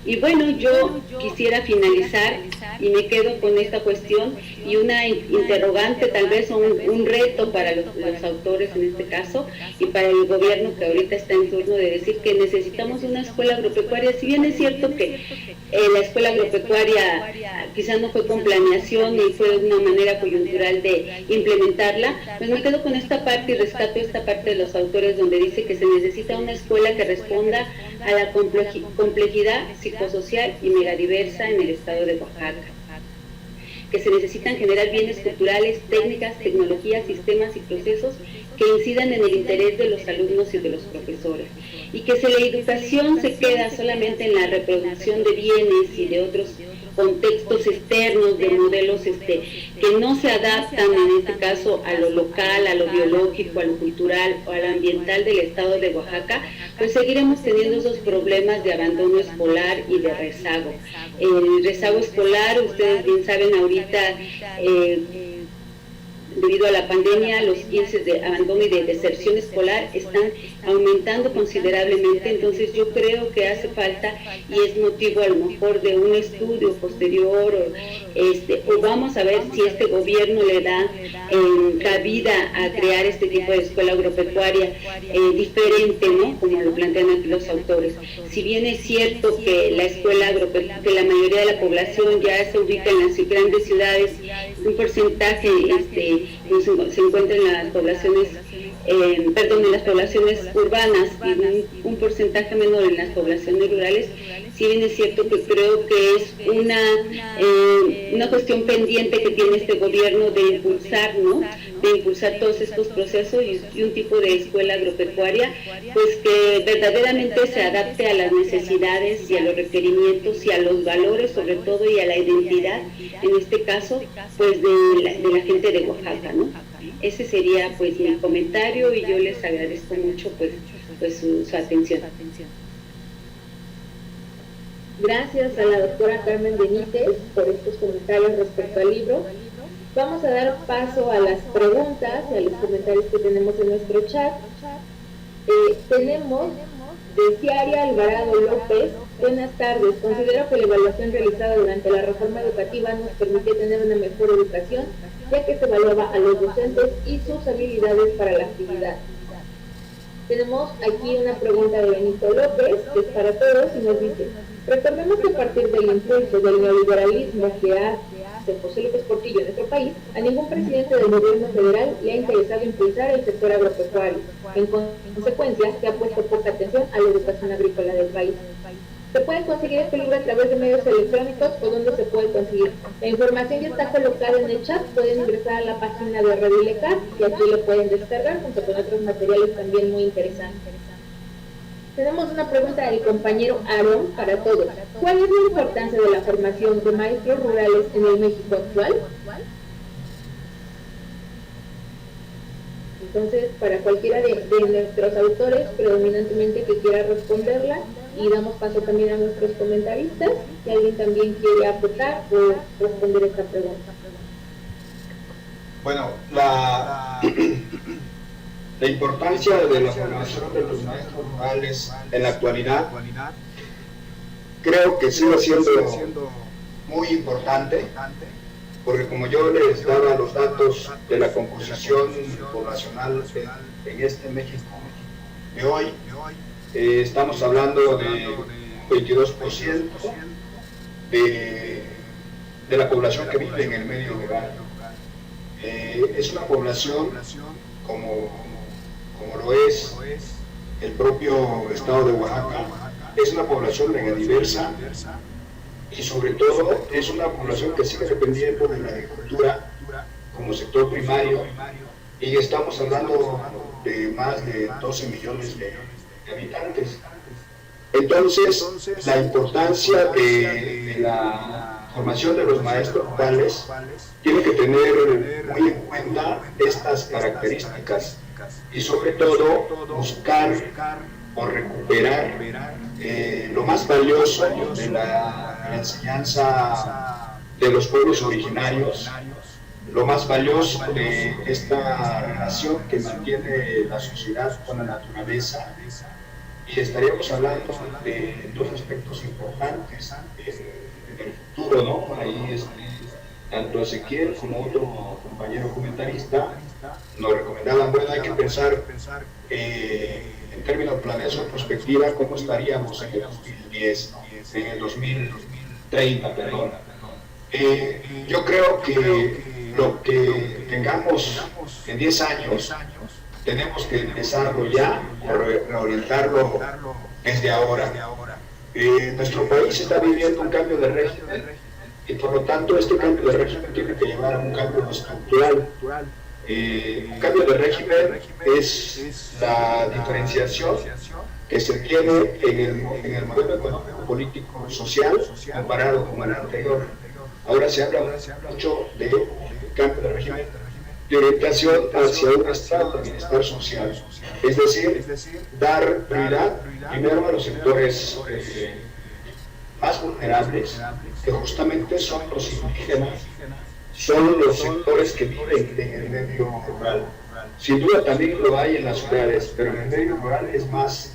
Y bueno, yo quisiera finalizar y me quedo con esta cuestión y una interrogante, tal vez un reto para los autores en este caso y para el gobierno que ahorita está en turno, de decir que necesitamos una escuela agropecuaria. Si bien es cierto que la escuela agropecuaria quizás no fue con planeación y fue una manera coyuntural de implementarla, pues me quedo con esta parte y rescato esta parte de los autores donde dice que se necesita una escuela que responda a la complejidad psicosocial y megadiversa en el estado de Oaxaca, que se necesitan generar bienes culturales, técnicas, tecnologías, sistemas y procesos que incidan en el interés de los alumnos y de los profesores, y que si la educación se queda solamente en la reproducción de bienes y de otros contextos externos, de modelos que no se adaptan en este caso a lo local, a lo biológico, a lo cultural o a lo ambiental del estado de Oaxaca, pues seguiremos teniendo esos problemas de abandono escolar y de rezago. El rezago escolar, ustedes bien saben ahorita, debido a la pandemia, los índices de abandono y de deserción escolar están aumentando considerablemente. Entonces yo creo que hace falta, y es motivo a lo mejor de un estudio posterior, o vamos a ver si este gobierno le da cabida a crear este tipo de escuela agropecuaria diferente, ¿no?, como lo plantean aquí los autores. Si bien es cierto que la escuela agropecuaria, que la mayoría de la población ya se ubica en las grandes ciudades, un porcentaje se encuentra en las poblaciones, en las poblaciones urbanas y un porcentaje menor en las poblaciones rurales, si bien es cierto que creo que es una cuestión pendiente que tiene este gobierno de impulsar, ¿no?, de impulsar todos estos procesos y un tipo de escuela agropecuaria pues que verdaderamente se adapte a las necesidades y a los requerimientos y a los valores, sobre todo, y a la identidad, en este caso, pues de la gente de Oaxaca, ¿no? Ese sería pues mi comentario, y yo les agradezco mucho pues su atención. Gracias a la doctora Carmen Benítez por estos comentarios respecto al libro. Vamos a dar paso a las preguntas y a los comentarios que tenemos en nuestro chat. Tenemos de Ciaria Alvarado López. Buenas tardes. Considero que la evaluación realizada durante la reforma educativa nos permite tener una mejor educación, ya que se evaluaba a los docentes y sus habilidades para la actividad. Tenemos aquí una pregunta de Benito López, que es para todos, y nos dice: recordemos que a partir del impulso del neoliberalismo que hace José López Portillo en nuestro país, a ningún presidente del gobierno federal le ha interesado impulsar el sector agropecuario. En consecuencia, se ha puesto poca atención a la educación agrícola del país. ¿Se puede conseguir este libro a través de medios electrónicos o dónde se puede conseguir? La información ya está colocada en el chat, pueden ingresar a la página de Redilecat y aquí lo pueden descargar junto con otros materiales también muy interesantes. Tenemos una pregunta del compañero Aarón para todos. ¿Cuál es la importancia de la formación de maestros rurales en el México actual? Entonces, para cualquiera de nuestros autores, predominantemente que quiera responderla, y damos paso también a nuestros comentaristas, si alguien también quiere aportar o responder esta pregunta. Bueno, la importancia de la formación de los maestros rurales en la actualidad creo que sigue siendo muy importante, porque como yo les daba los datos de la composición poblacional en este México de hoy, estamos hablando de 22% de la población que vive en el medio rural. Es una población como lo es el propio estado de Oaxaca, es una población mega diversa y sobre todo es una población que sigue dependiendo de la agricultura como sector primario, y estamos hablando de más de 12 millones de habitantes. Entonces, la importancia de la formación de los maestros rurales tiene que tener muy en cuenta estas características y sobre todo buscar o recuperar lo más valioso de la enseñanza de los pueblos originarios, lo más valioso de esta relación que mantiene la sociedad con la naturaleza. Y estaríamos hablando de dos aspectos importantes en el futuro, ¿no? Ahí tanto Ezequiel como otro compañero comentarista nos recomendaban, bueno, hay que pensar en términos de planeación prospectiva, cómo estaríamos en el 2010, en el 2030, perdón. Yo creo que lo que tengamos en 10 años, tenemos que empezarlo ya, reorientarlo desde ahora. Nuestro país está viviendo un cambio de régimen y por lo tanto este cambio de régimen tiene que llevar a un cambio estructural. Un cambio de régimen es la diferenciación que se tiene en el modelo económico, político, social comparado con el anterior. Ahora se habla mucho de cambio de régimen, de orientación hacia un estado de bienestar social, es decir, dar prioridad primero a los sectores más vulnerables, que justamente son los indígenas, son los sectores que viven en el medio rural. Sin duda también lo hay en las ciudades, pero en el medio rural es más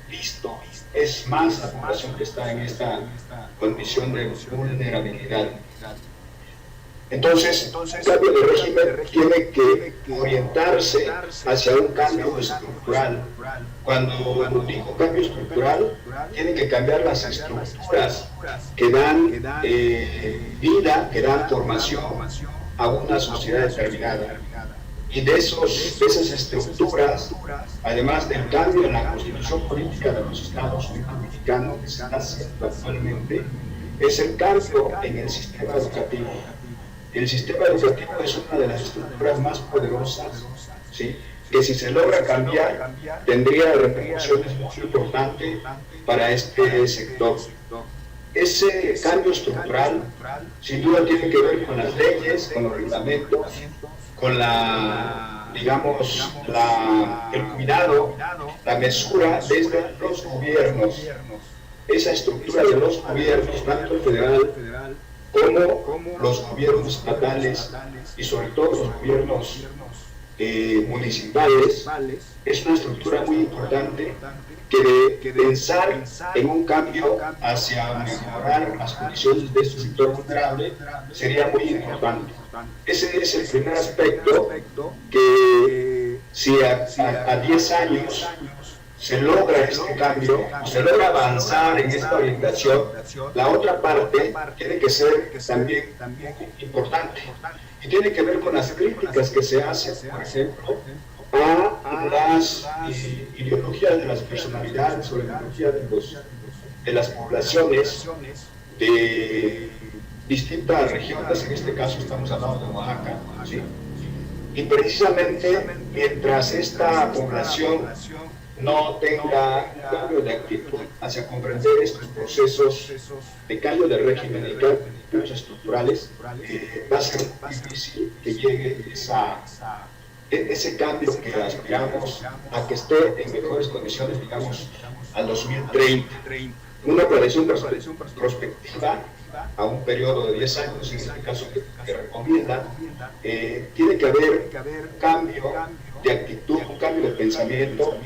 visto, es más la población que está en esta condición de vulnerabilidad. Entonces, el cambio de régimen tiene que orientarse hacia un cambio estructural. Cuando digo cambio estructural, tienen que cambiar las estructuras que dan vida, que dan formación a una sociedad determinada. Y de esas estructuras, además del cambio en la constitución política de los Estados Unidos mexicanos que se está haciendo actualmente, es el cambio en el sistema educativo. El sistema educativo es una de las estructuras más poderosas, ¿sí?, que si se logra cambiar tendría repercusiones muy importantes para este sector. Ese cambio estructural sin duda tiene que ver con las leyes, con los reglamentos, con el cuidado, la mesura desde los gobiernos. Esa estructura de los gobiernos, tanto el federal como los gobiernos estatales y sobre todo los gobiernos municipales, es una estructura muy importante que pensar en un cambio hacia mejorar las condiciones de este sector vulnerable sería muy importante. Ese es el primer aspecto que si a 10 años se logra este cambio, se logra avanzar en esta orientación, la otra parte tiene que ser también importante y tiene que ver con las críticas que se hacen, por ejemplo, a las ideologías de las personalidades o la ideología de las poblaciones de distintas regiones, en este caso estamos hablando de Oaxaca, ¿sí? Y precisamente mientras esta población no tenga un cambio de actitud hacia comprender estos procesos de cambio de régimen y cambios estructurales, va a ser difícil que llegue ese cambio que aspiramos a que esté en mejores condiciones, digamos, al 2030. Una proyección prospectiva a un periodo de 10 años, en este caso que recomienda, tiene que haber cambio de actitud, un cambio de pensamiento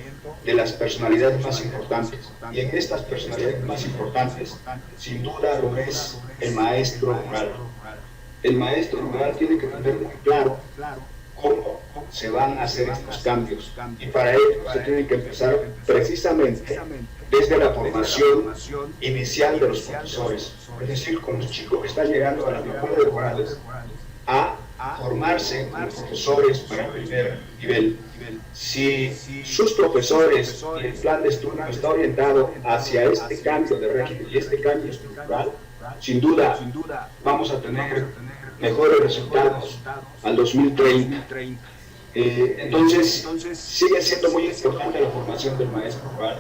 de las personalidades más importantes. Y en estas personalidades más importantes, sin duda lo es el maestro rural. El maestro rural tiene que tener muy claro cómo se van a hacer estos cambios. Y para ello se tiene que empezar precisamente desde la formación inicial de los profesores, es decir, con los chicos que están llegando a las escuelas rurales a formarse como profesores para el primer nivel. Si sus profesores y el plan de estudio está orientado hacia este cambio de régimen y este cambio estructural, sin duda vamos a tener mejores resultados al 2030. Entonces, sigue siendo muy importante la formación del maestro rural.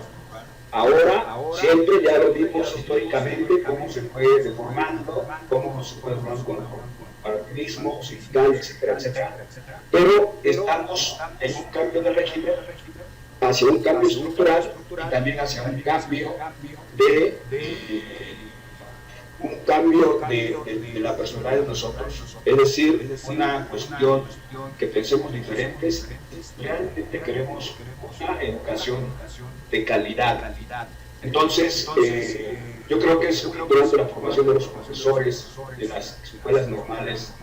Ahora, siempre ya lo vimos históricamente, cómo se fue deformando, cómo se fue deformando con el partidismo, sindical, etcétera, etcétera. Pero estamos en un cambio de régimen, hacia un cambio estructural y también hacia un cambio de la personalidad de nosotros. Es decir, una cuestión que pensemos diferentes, realmente queremos una educación de calidad. Entonces, yo creo que es muy importante la formación de los profesores de las escuelas normales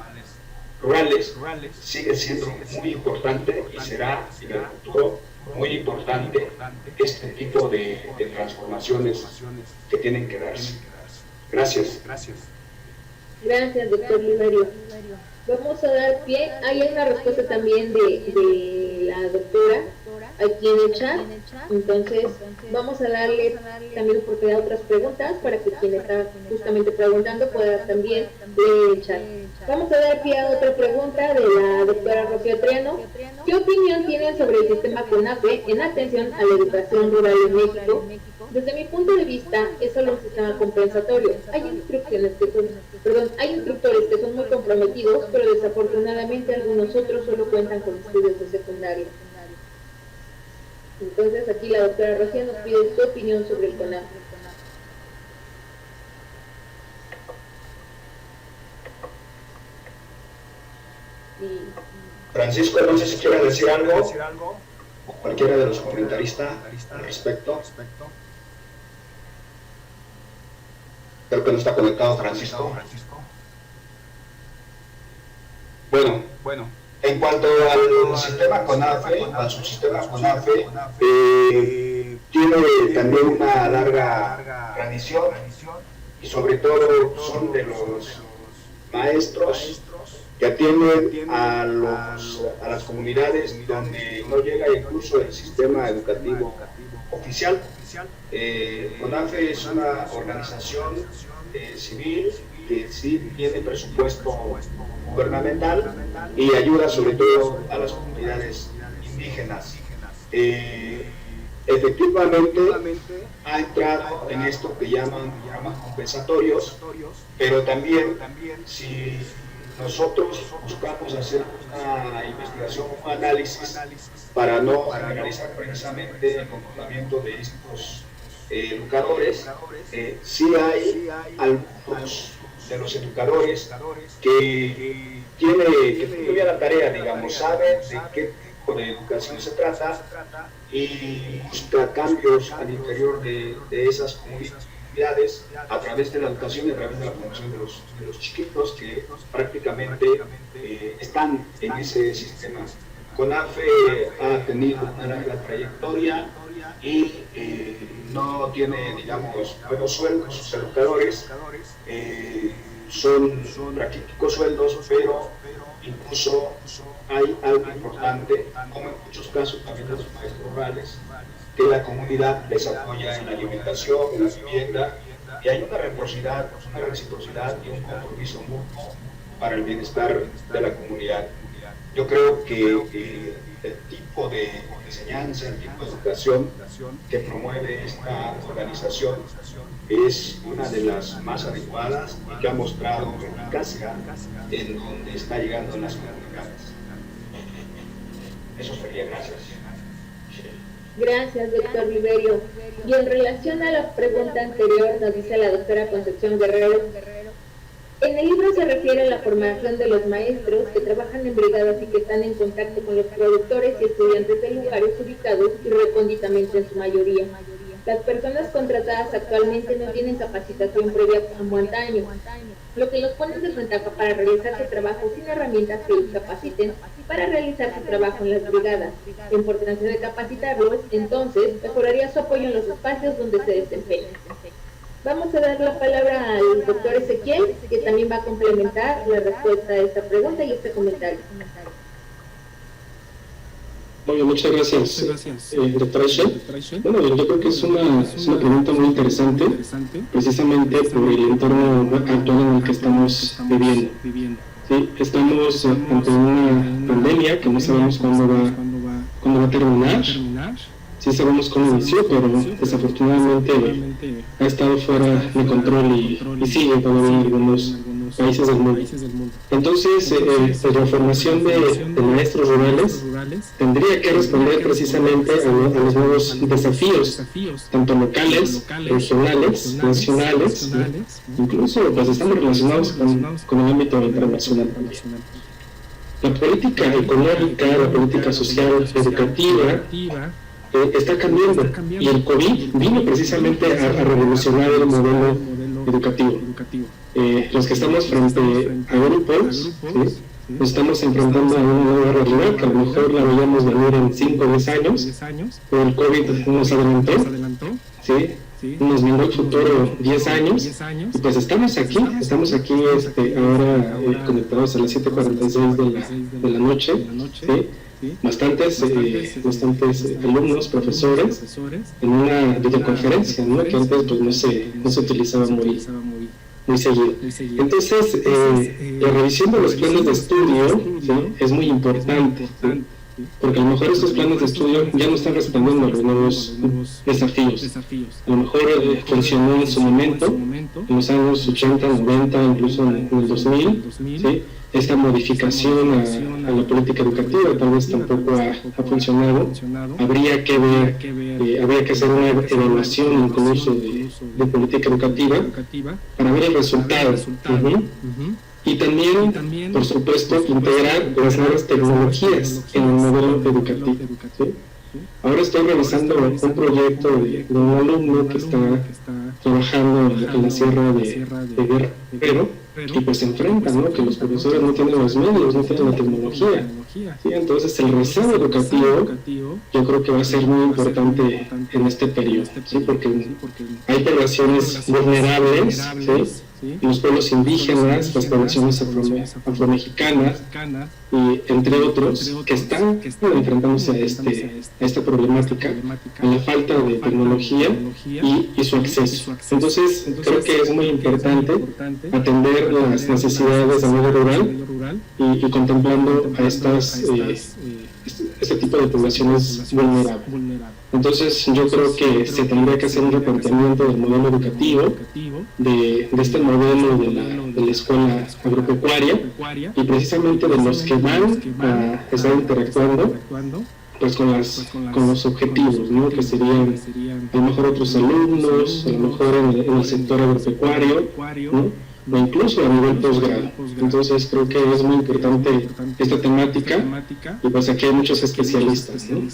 rurales, sigue siendo muy importante y será en el futuro muy importante este tipo de transformaciones que tienen que darse. Gracias. Gracias, doctor Liverio. Vamos a dar pie. Hay una respuesta también de la doctora aquí en el chat. Entonces, vamos a darle también oportunidad a otras preguntas para que quien está justamente preguntando pueda también leer el chat. Vamos a dar pie a otra pregunta de la doctora Rocío Triano. ¿Qué opinión tienen sobre el sistema CONAFE en atención a la educación rural en México? Desde mi punto de vista, es solo un sistema compensatorio. Hay instructores que son muy comprometidos, pero desafortunadamente algunos otros solo cuentan con estudios de secundaria. Entonces, aquí la doctora Rocío nos pide su opinión sobre el CONAFE. Francisco, no sé si quiere decir algo, o cualquiera de los comentaristas al respecto. Creo que no está conectado Francisco. Bueno, en cuanto al sistema CONAFE, al subsistema CONAFE, tiene también una larga tradición y sobre todo son de los maestros que atienden a las comunidades donde no llega incluso el sistema educativo oficial. CONAFE es una organización civil que sí tiene presupuesto gubernamental y ayuda sobre todo a las comunidades indígenas. Efectivamente ha entrado en esto que llaman programas compensatorios, pero también si nosotros buscamos hacer una investigación, un análisis para no generalizar precisamente el comportamiento de estos educadores, sí hay algunos de los educadores que tienen bien la tarea, digamos, saben de qué tipo de educación se trata y busca cambios al interior de esas comunidades a través de la educación y a través de la formación de los chiquitos que prácticamente están en ese sistema. CONAFE ha tenido una larga trayectoria y no tiene, digamos, buenos sueldos. Sus educadores son raquíticos sueldos, pero incluso hay algo importante, como en muchos casos también de los maestros rurales, que la comunidad les apoya en la alimentación, en la vivienda, y hay una reciprocidad y un compromiso mutuo para el bienestar de la comunidad. Yo creo que el tipo de enseñanza, el tipo de educación que promueve esta organización es una de las más adecuadas y que ha mostrado eficacia en donde está llegando en las comunidades. Eso sería, gracias. Gracias, doctor Liverio. Y en relación a la pregunta anterior, nos dice la doctora Concepción Guerrero, En el libro se refiere a la formación de los maestros que trabajan en brigadas y que están en contacto con los productores y estudiantes de lugares ubicados y recónditamente en su mayoría. Las personas contratadas actualmente no tienen capacitación previa como antaño, lo que los pone en desventaja para realizar su trabajo sin herramientas que los capaciten para realizar su trabajo en las brigadas. La importancia de capacitarlos, entonces, mejoraría su apoyo en los espacios donde se desempeñan. Vamos a dar la palabra al doctor Ezequiel, que también va a complementar la respuesta a esta pregunta y este comentario. Muy muchas gracias, doctora Shell. Bueno, yo creo que es una pregunta muy interesante, precisamente por el entorno actual en el que estamos viviendo. Sí, estamos ante una pandemia que no sabemos cuándo va a terminar. Sí sabemos cómo inició, pero desafortunadamente ha estado fuera de control y sigue todavía en algunos países del mundo. Entonces, la formación de maestros rurales tendría que responder precisamente a los nuevos desafíos, tanto locales, regionales, nacionales, incluso pues estamos relacionados con el ámbito internacional también. La política económica, la política social, educativa, está cambiando, y el COVID vino precisamente a revolucionar el modelo educativo. Los que estamos frente a grupos, nos estamos enfrentando a una nueva realidad que a lo mejor la veíamos venir en 5 o 10 años, pero el COVID nos adelantó, nos mandó al futuro 10 años, y pues estamos aquí ahora conectados a las 7:46 de la noche, bastantes alumnos, profesores, en una videoconferencia, ¿no? Que antes pues no se utilizaba muy seguido. Entonces, la revisión de los planes de estudio, es muy importante, porque a lo mejor estos planes de estudio ya no están respondiendo a los nuevos desafíos. A lo mejor funcionó en su momento, en los años 80, 90, incluso en el 2000, esta modificación a la política educativa tal vez tampoco ha funcionado. Habría que hacer una evaluación incluso de política educativa para ver el resultado. Y también, por supuesto, integrar las nuevas tecnologías en el modelo educativo. Ahora estoy realizando un proyecto de un alumno que está trabajando en la sierra de Guerrero, y pues se enfrentan, ¿no? Que los profesores no tienen los medios, no tienen la tecnología. Entonces el rezago educativo yo creo que va a ser muy importante en este periodo, porque hay poblaciones vulnerables, los pueblos indígenas, las poblaciones afromexicanas, y entre otros, que están enfrentándose a esta problemática, a la falta de tecnología y su acceso. Entonces, creo que es muy importante atender las necesidades del medio rural y contemplando a este tipo de poblaciones vulnerables. Entonces, yo creo que se tendría que hacer un replanteamiento del modelo educativo, de este modelo de la escuela agropecuaria, y precisamente de los que van a estar interactuando pues con los objetivos, ¿no? Que serían a lo mejor otros alumnos, a lo mejor en el sector agropecuario, ¿no? O incluso a nivel posgrado. Entonces creo que es muy importante esta temática, y pues aquí hay muchos especialistas, ¿no?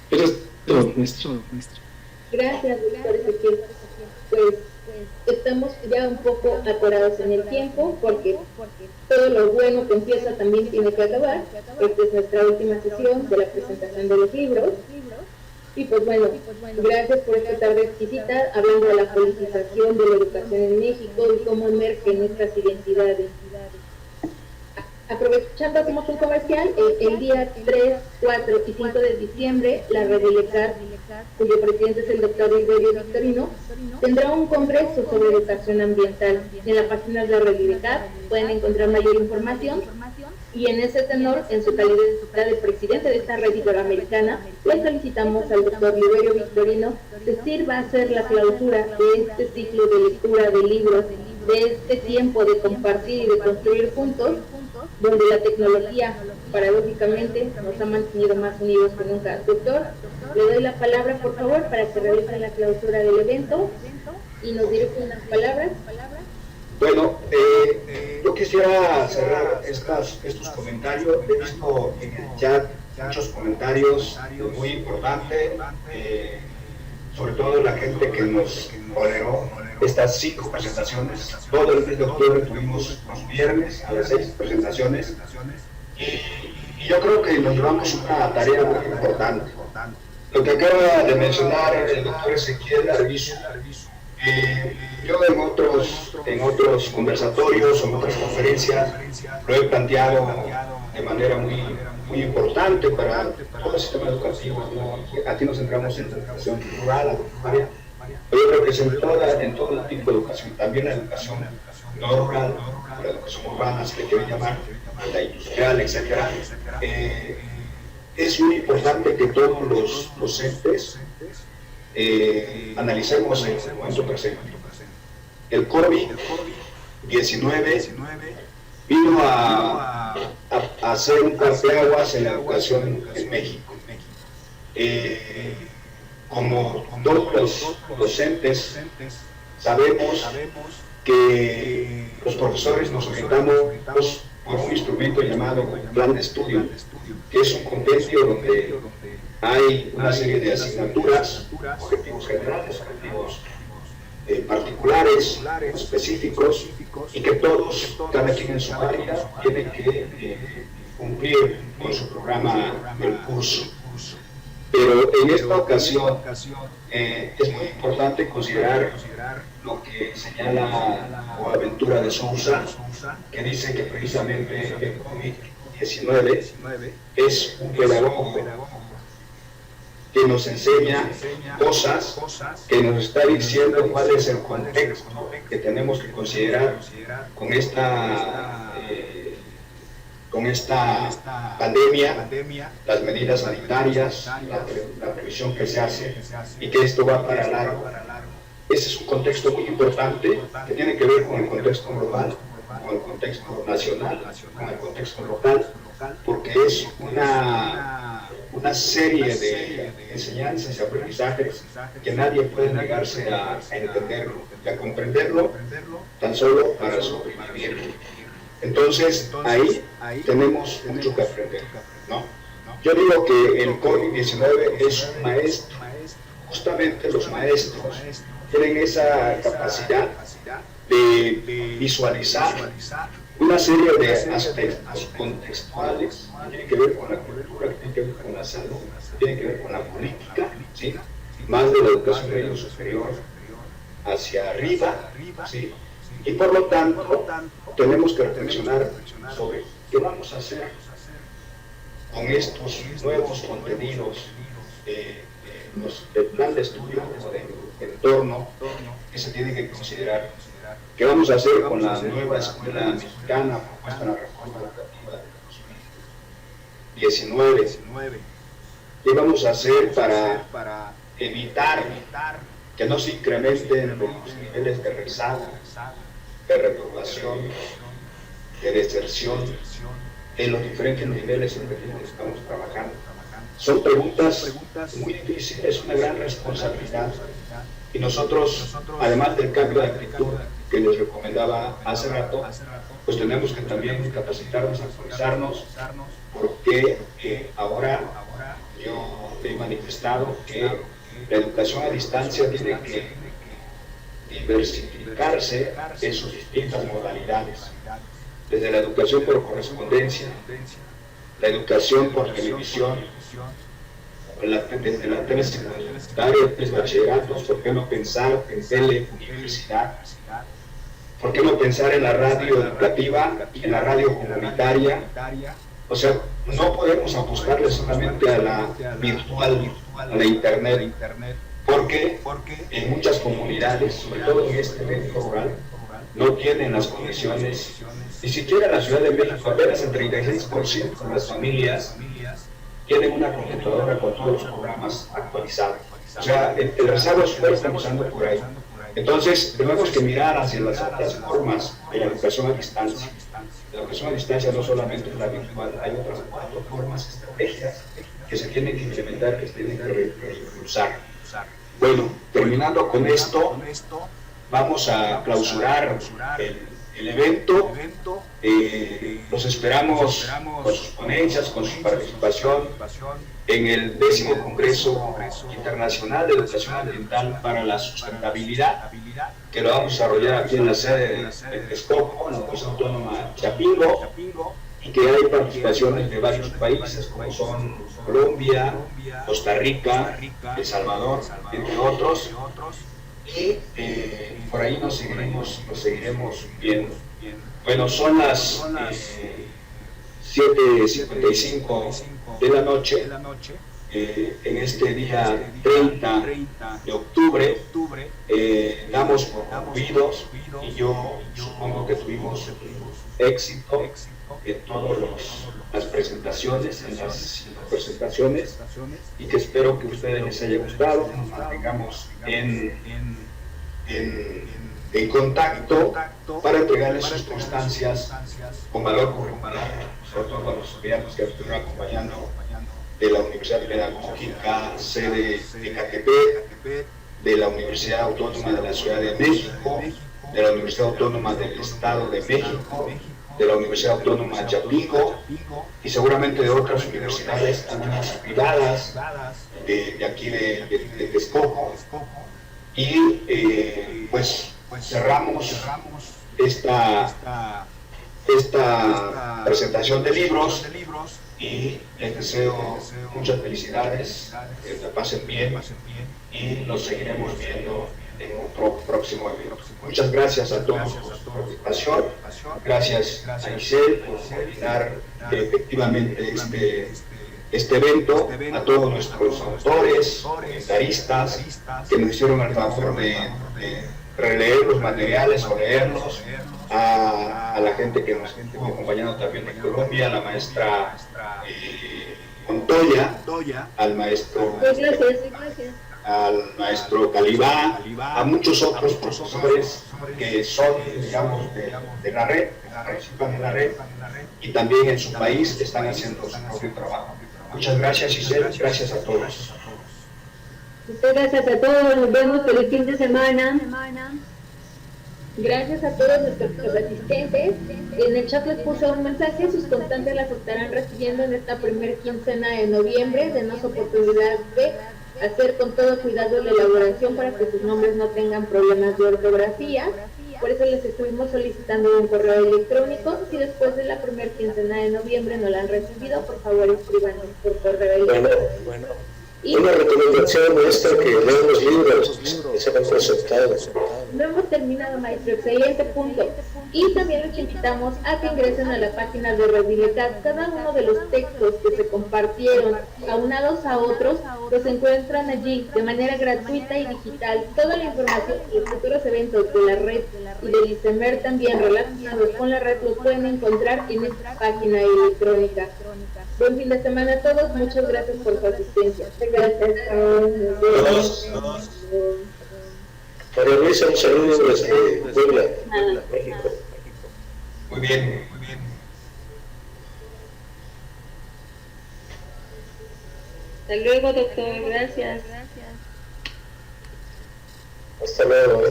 Eso es todo, maestro. Gracias, doctor Ezequiel. Pues estamos ya un poco atorados en el tiempo, porque todo lo bueno que empieza también tiene que acabar. Esta es nuestra última sesión de la presentación de los libros. Y pues bueno, gracias por esta tarde exquisita, hablando de la politización de la educación en México y cómo emergen nuestras identidades. Aprovechando, hacemos un comercial. El día 3, 4 y 5 de diciembre, la Red Elecar, cuyo presidente es el doctor Liberio Victorino, tendrá un congreso sobre educación ambiental. En la página de la Red Elecar pueden encontrar mayor información, y en ese tenor, en su calidad de presidente de esta red iberoamericana, le solicitamos al doctor Liberio Victorino que sirva a hacer la clausura de este ciclo de lectura de libros, de este tiempo de compartir y de construir juntos, donde la tecnología, paradójicamente, nos ha mantenido más unidos que nunca. Doctor, le doy la palabra, por favor, para que realicen la clausura del evento y nos dirija unas palabras. Bueno, quisiera cerrar estos comentarios. He visto en el chat muchos comentarios muy importantes, sobre todo la gente que nos toleró estas 5 presentaciones. Todo el mes de octubre tuvimos los viernes a las 6 presentaciones y yo creo que nos llevamos una tarea muy importante. Lo que acaba de mencionar el doctor Ezequiel Arvizu, yo en otros conversatorios o en otras conferencias lo he planteado de manera muy importante para todo el sistema educativo, ¿no? Aquí nos centramos en la educación rural, agropecuaria, pero yo creo que es en todo tipo de educación, también la educación no rural, la educación urbana, si le quieren llamar, la industrial, etc. Es muy importante que todos los docentes analicemos el momento presente. El COVID-19 vino a hacer un parteaguas en la educación en México. Como todos los docentes sabemos que los profesores nos orientamos por un instrumento llamado plan de estudio, que es un compendio donde hay una serie de asignaturas, objetivos generales, objetivos particulares, específicos, y que todos, cada quien en su área, tiene que cumplir con su programa del curso. Pero en esta ocasión es muy importante considerar lo que señala Boaventura de Sousa, que dice que precisamente el COVID-19 es un pedagogo que nos enseña cosas, que nos está diciendo cuál es el contexto que tenemos que considerar con esta pandemia, las medidas sanitarias, la previsión que se hace y que esto va para largo. Ese es un contexto muy importante que tiene que ver con el contexto global, con el contexto nacional, con el contexto local, porque es una serie de enseñanzas y aprendizajes que nadie puede negarse a entenderlo y a comprenderlo tan solo para sobrevivir. Entonces, ahí tenemos mucho que aprender, ¿no? Yo digo que el COVID-19 es un maestro. Justamente los maestros tienen esa capacidad de visualizar una serie de aspectos contextuales que tienen que ver con la cultura, que tienen que ver con la salud, que tienen que ver con la política, ¿sí? Más de la educación medio superior hacia arriba, ¿sí? Y por lo tanto tenemos que reflexionar sobre qué vamos a hacer con estos nuevos contenidos del plan de estudio o de entorno que se tiene que considerar. ¿Qué vamos a hacer con la nueva escuela mexicana propuesta en la reforma educativa de 2019? ¿Qué vamos a hacer para evitar que no se incrementen los niveles de rezago, de reprobación, de deserción en los diferentes niveles en los que estamos trabajando? Son preguntas muy difíciles, es una gran responsabilidad. Y nosotros, además del cambio de actitud que les recomendaba hace rato, pues tenemos que también capacitarnos, actualizarnos, porque ahora yo he manifestado que la educación a distancia tiene que diversificarse en sus distintas modalidades, desde la educación por correspondencia, la educación por televisión, desde la telesecundaria, tres bachilleratos. ¿Por qué no pensar en teleuniversidad? ¿Por qué no pensar en la radio educativa, en la radio comunitaria? O sea, no podemos apostarle solamente a la virtual, a la internet, porque en muchas comunidades, sobre todo en este medio rural, no tienen las condiciones. Ni siquiera en la Ciudad de México, apenas el 36% de las familias tienen una computadora con todos los programas actualizados. O sea, el rezago es fuerte empezando por ahí. Entonces, tenemos que mirar hacia las otras formas de la educación a distancia. La educación a distancia no solamente es la virtual, hay otras 4 formas, estrategias que se tienen que implementar, que se tienen que impulsar. Bueno, terminando con esto, vamos a clausurar el evento. Los esperamos con sus ponencias, con su participación en el 10º Congreso Internacional de Educación Ambiental para la Sustentabilidad, que lo vamos a desarrollar aquí en la sede de Texcoco, en la Universidad Autónoma Chapingo, y que hay participaciones de varios países como son Colombia, Costa Rica, El Salvador, entre otros, y por ahí nos seguiremos viendo. Bueno, son las 7:55 de la noche, en este día 30 de octubre, damos por concluidos, y yo supongo que tuvimos éxito en todas las presentaciones, y que espero que a ustedes les haya gustado, que nos mantengamos en contacto para entregarles sus constancias con valor curricular, sobre todo a los estudiantes que estuvieron acompañando de la Universidad Pedagógica, sede de Ecatepec, de la Universidad Autónoma de la Ciudad de México, de la Universidad Autónoma del Estado de México, de la Universidad Autónoma de Chapingo, y seguramente de otras universidades también privadas de aquí de Texcoco. Y pues cerramos esta presentación de libros, y les deseo muchas felicidades, que la pasen bien, y nos seguiremos viendo en otro próximo evento. Muchas gracias a todos por su participación, gracias a Isel por coordinar efectivamente este evento, a todos nuestros autores, comentaristas, que nos hicieron el favor de releer los materiales o leerlos, a la gente que nos estuvo acompañando también de Colombia, a la maestra Montoya, al maestro al maestro Calibá, a muchos otros profesores que son, digamos, de la red, participan en la red, y también en su país están haciendo su propio trabajo. Muchas gracias, Isel, gracias a todos. Muchas gracias a todos, nos vemos, feliz fin de semana. Gracias a todos nuestros asistentes. En el chat les puse un mensaje, sus constantes las estarán recibiendo en esta primer quincena de noviembre. Denos oportunidad de hacer con todo cuidado la elaboración para que sus nombres no tengan problemas de ortografía. Por eso les estuvimos solicitando un correo electrónico. Si después de la primer quincena de noviembre no la han recibido, por favor escríbanos por correo electrónico. Bueno. Una recomendación es que lean los libros que se han presentado. No hemos terminado, maestro, excelente punto. Y también los invitamos a que ingresen a la página de Redilecad. Cada uno de los textos que se compartieron, aunados a otros, los encuentran allí de manera gratuita y digital. Toda la información de los futuros eventos de la red y del ICEMER también relacionados con la red los pueden encontrar en esta página electrónica. Buen fin de semana a todos, muchas gracias por su asistencia. Gracias a todos. María Luisa, un saludo desde Puebla, México. Muy bien, muy bien. Hasta luego, doctor, gracias. Hasta luego.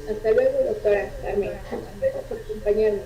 Hasta luego, doctora Carmen. Gracias por acompañarnos.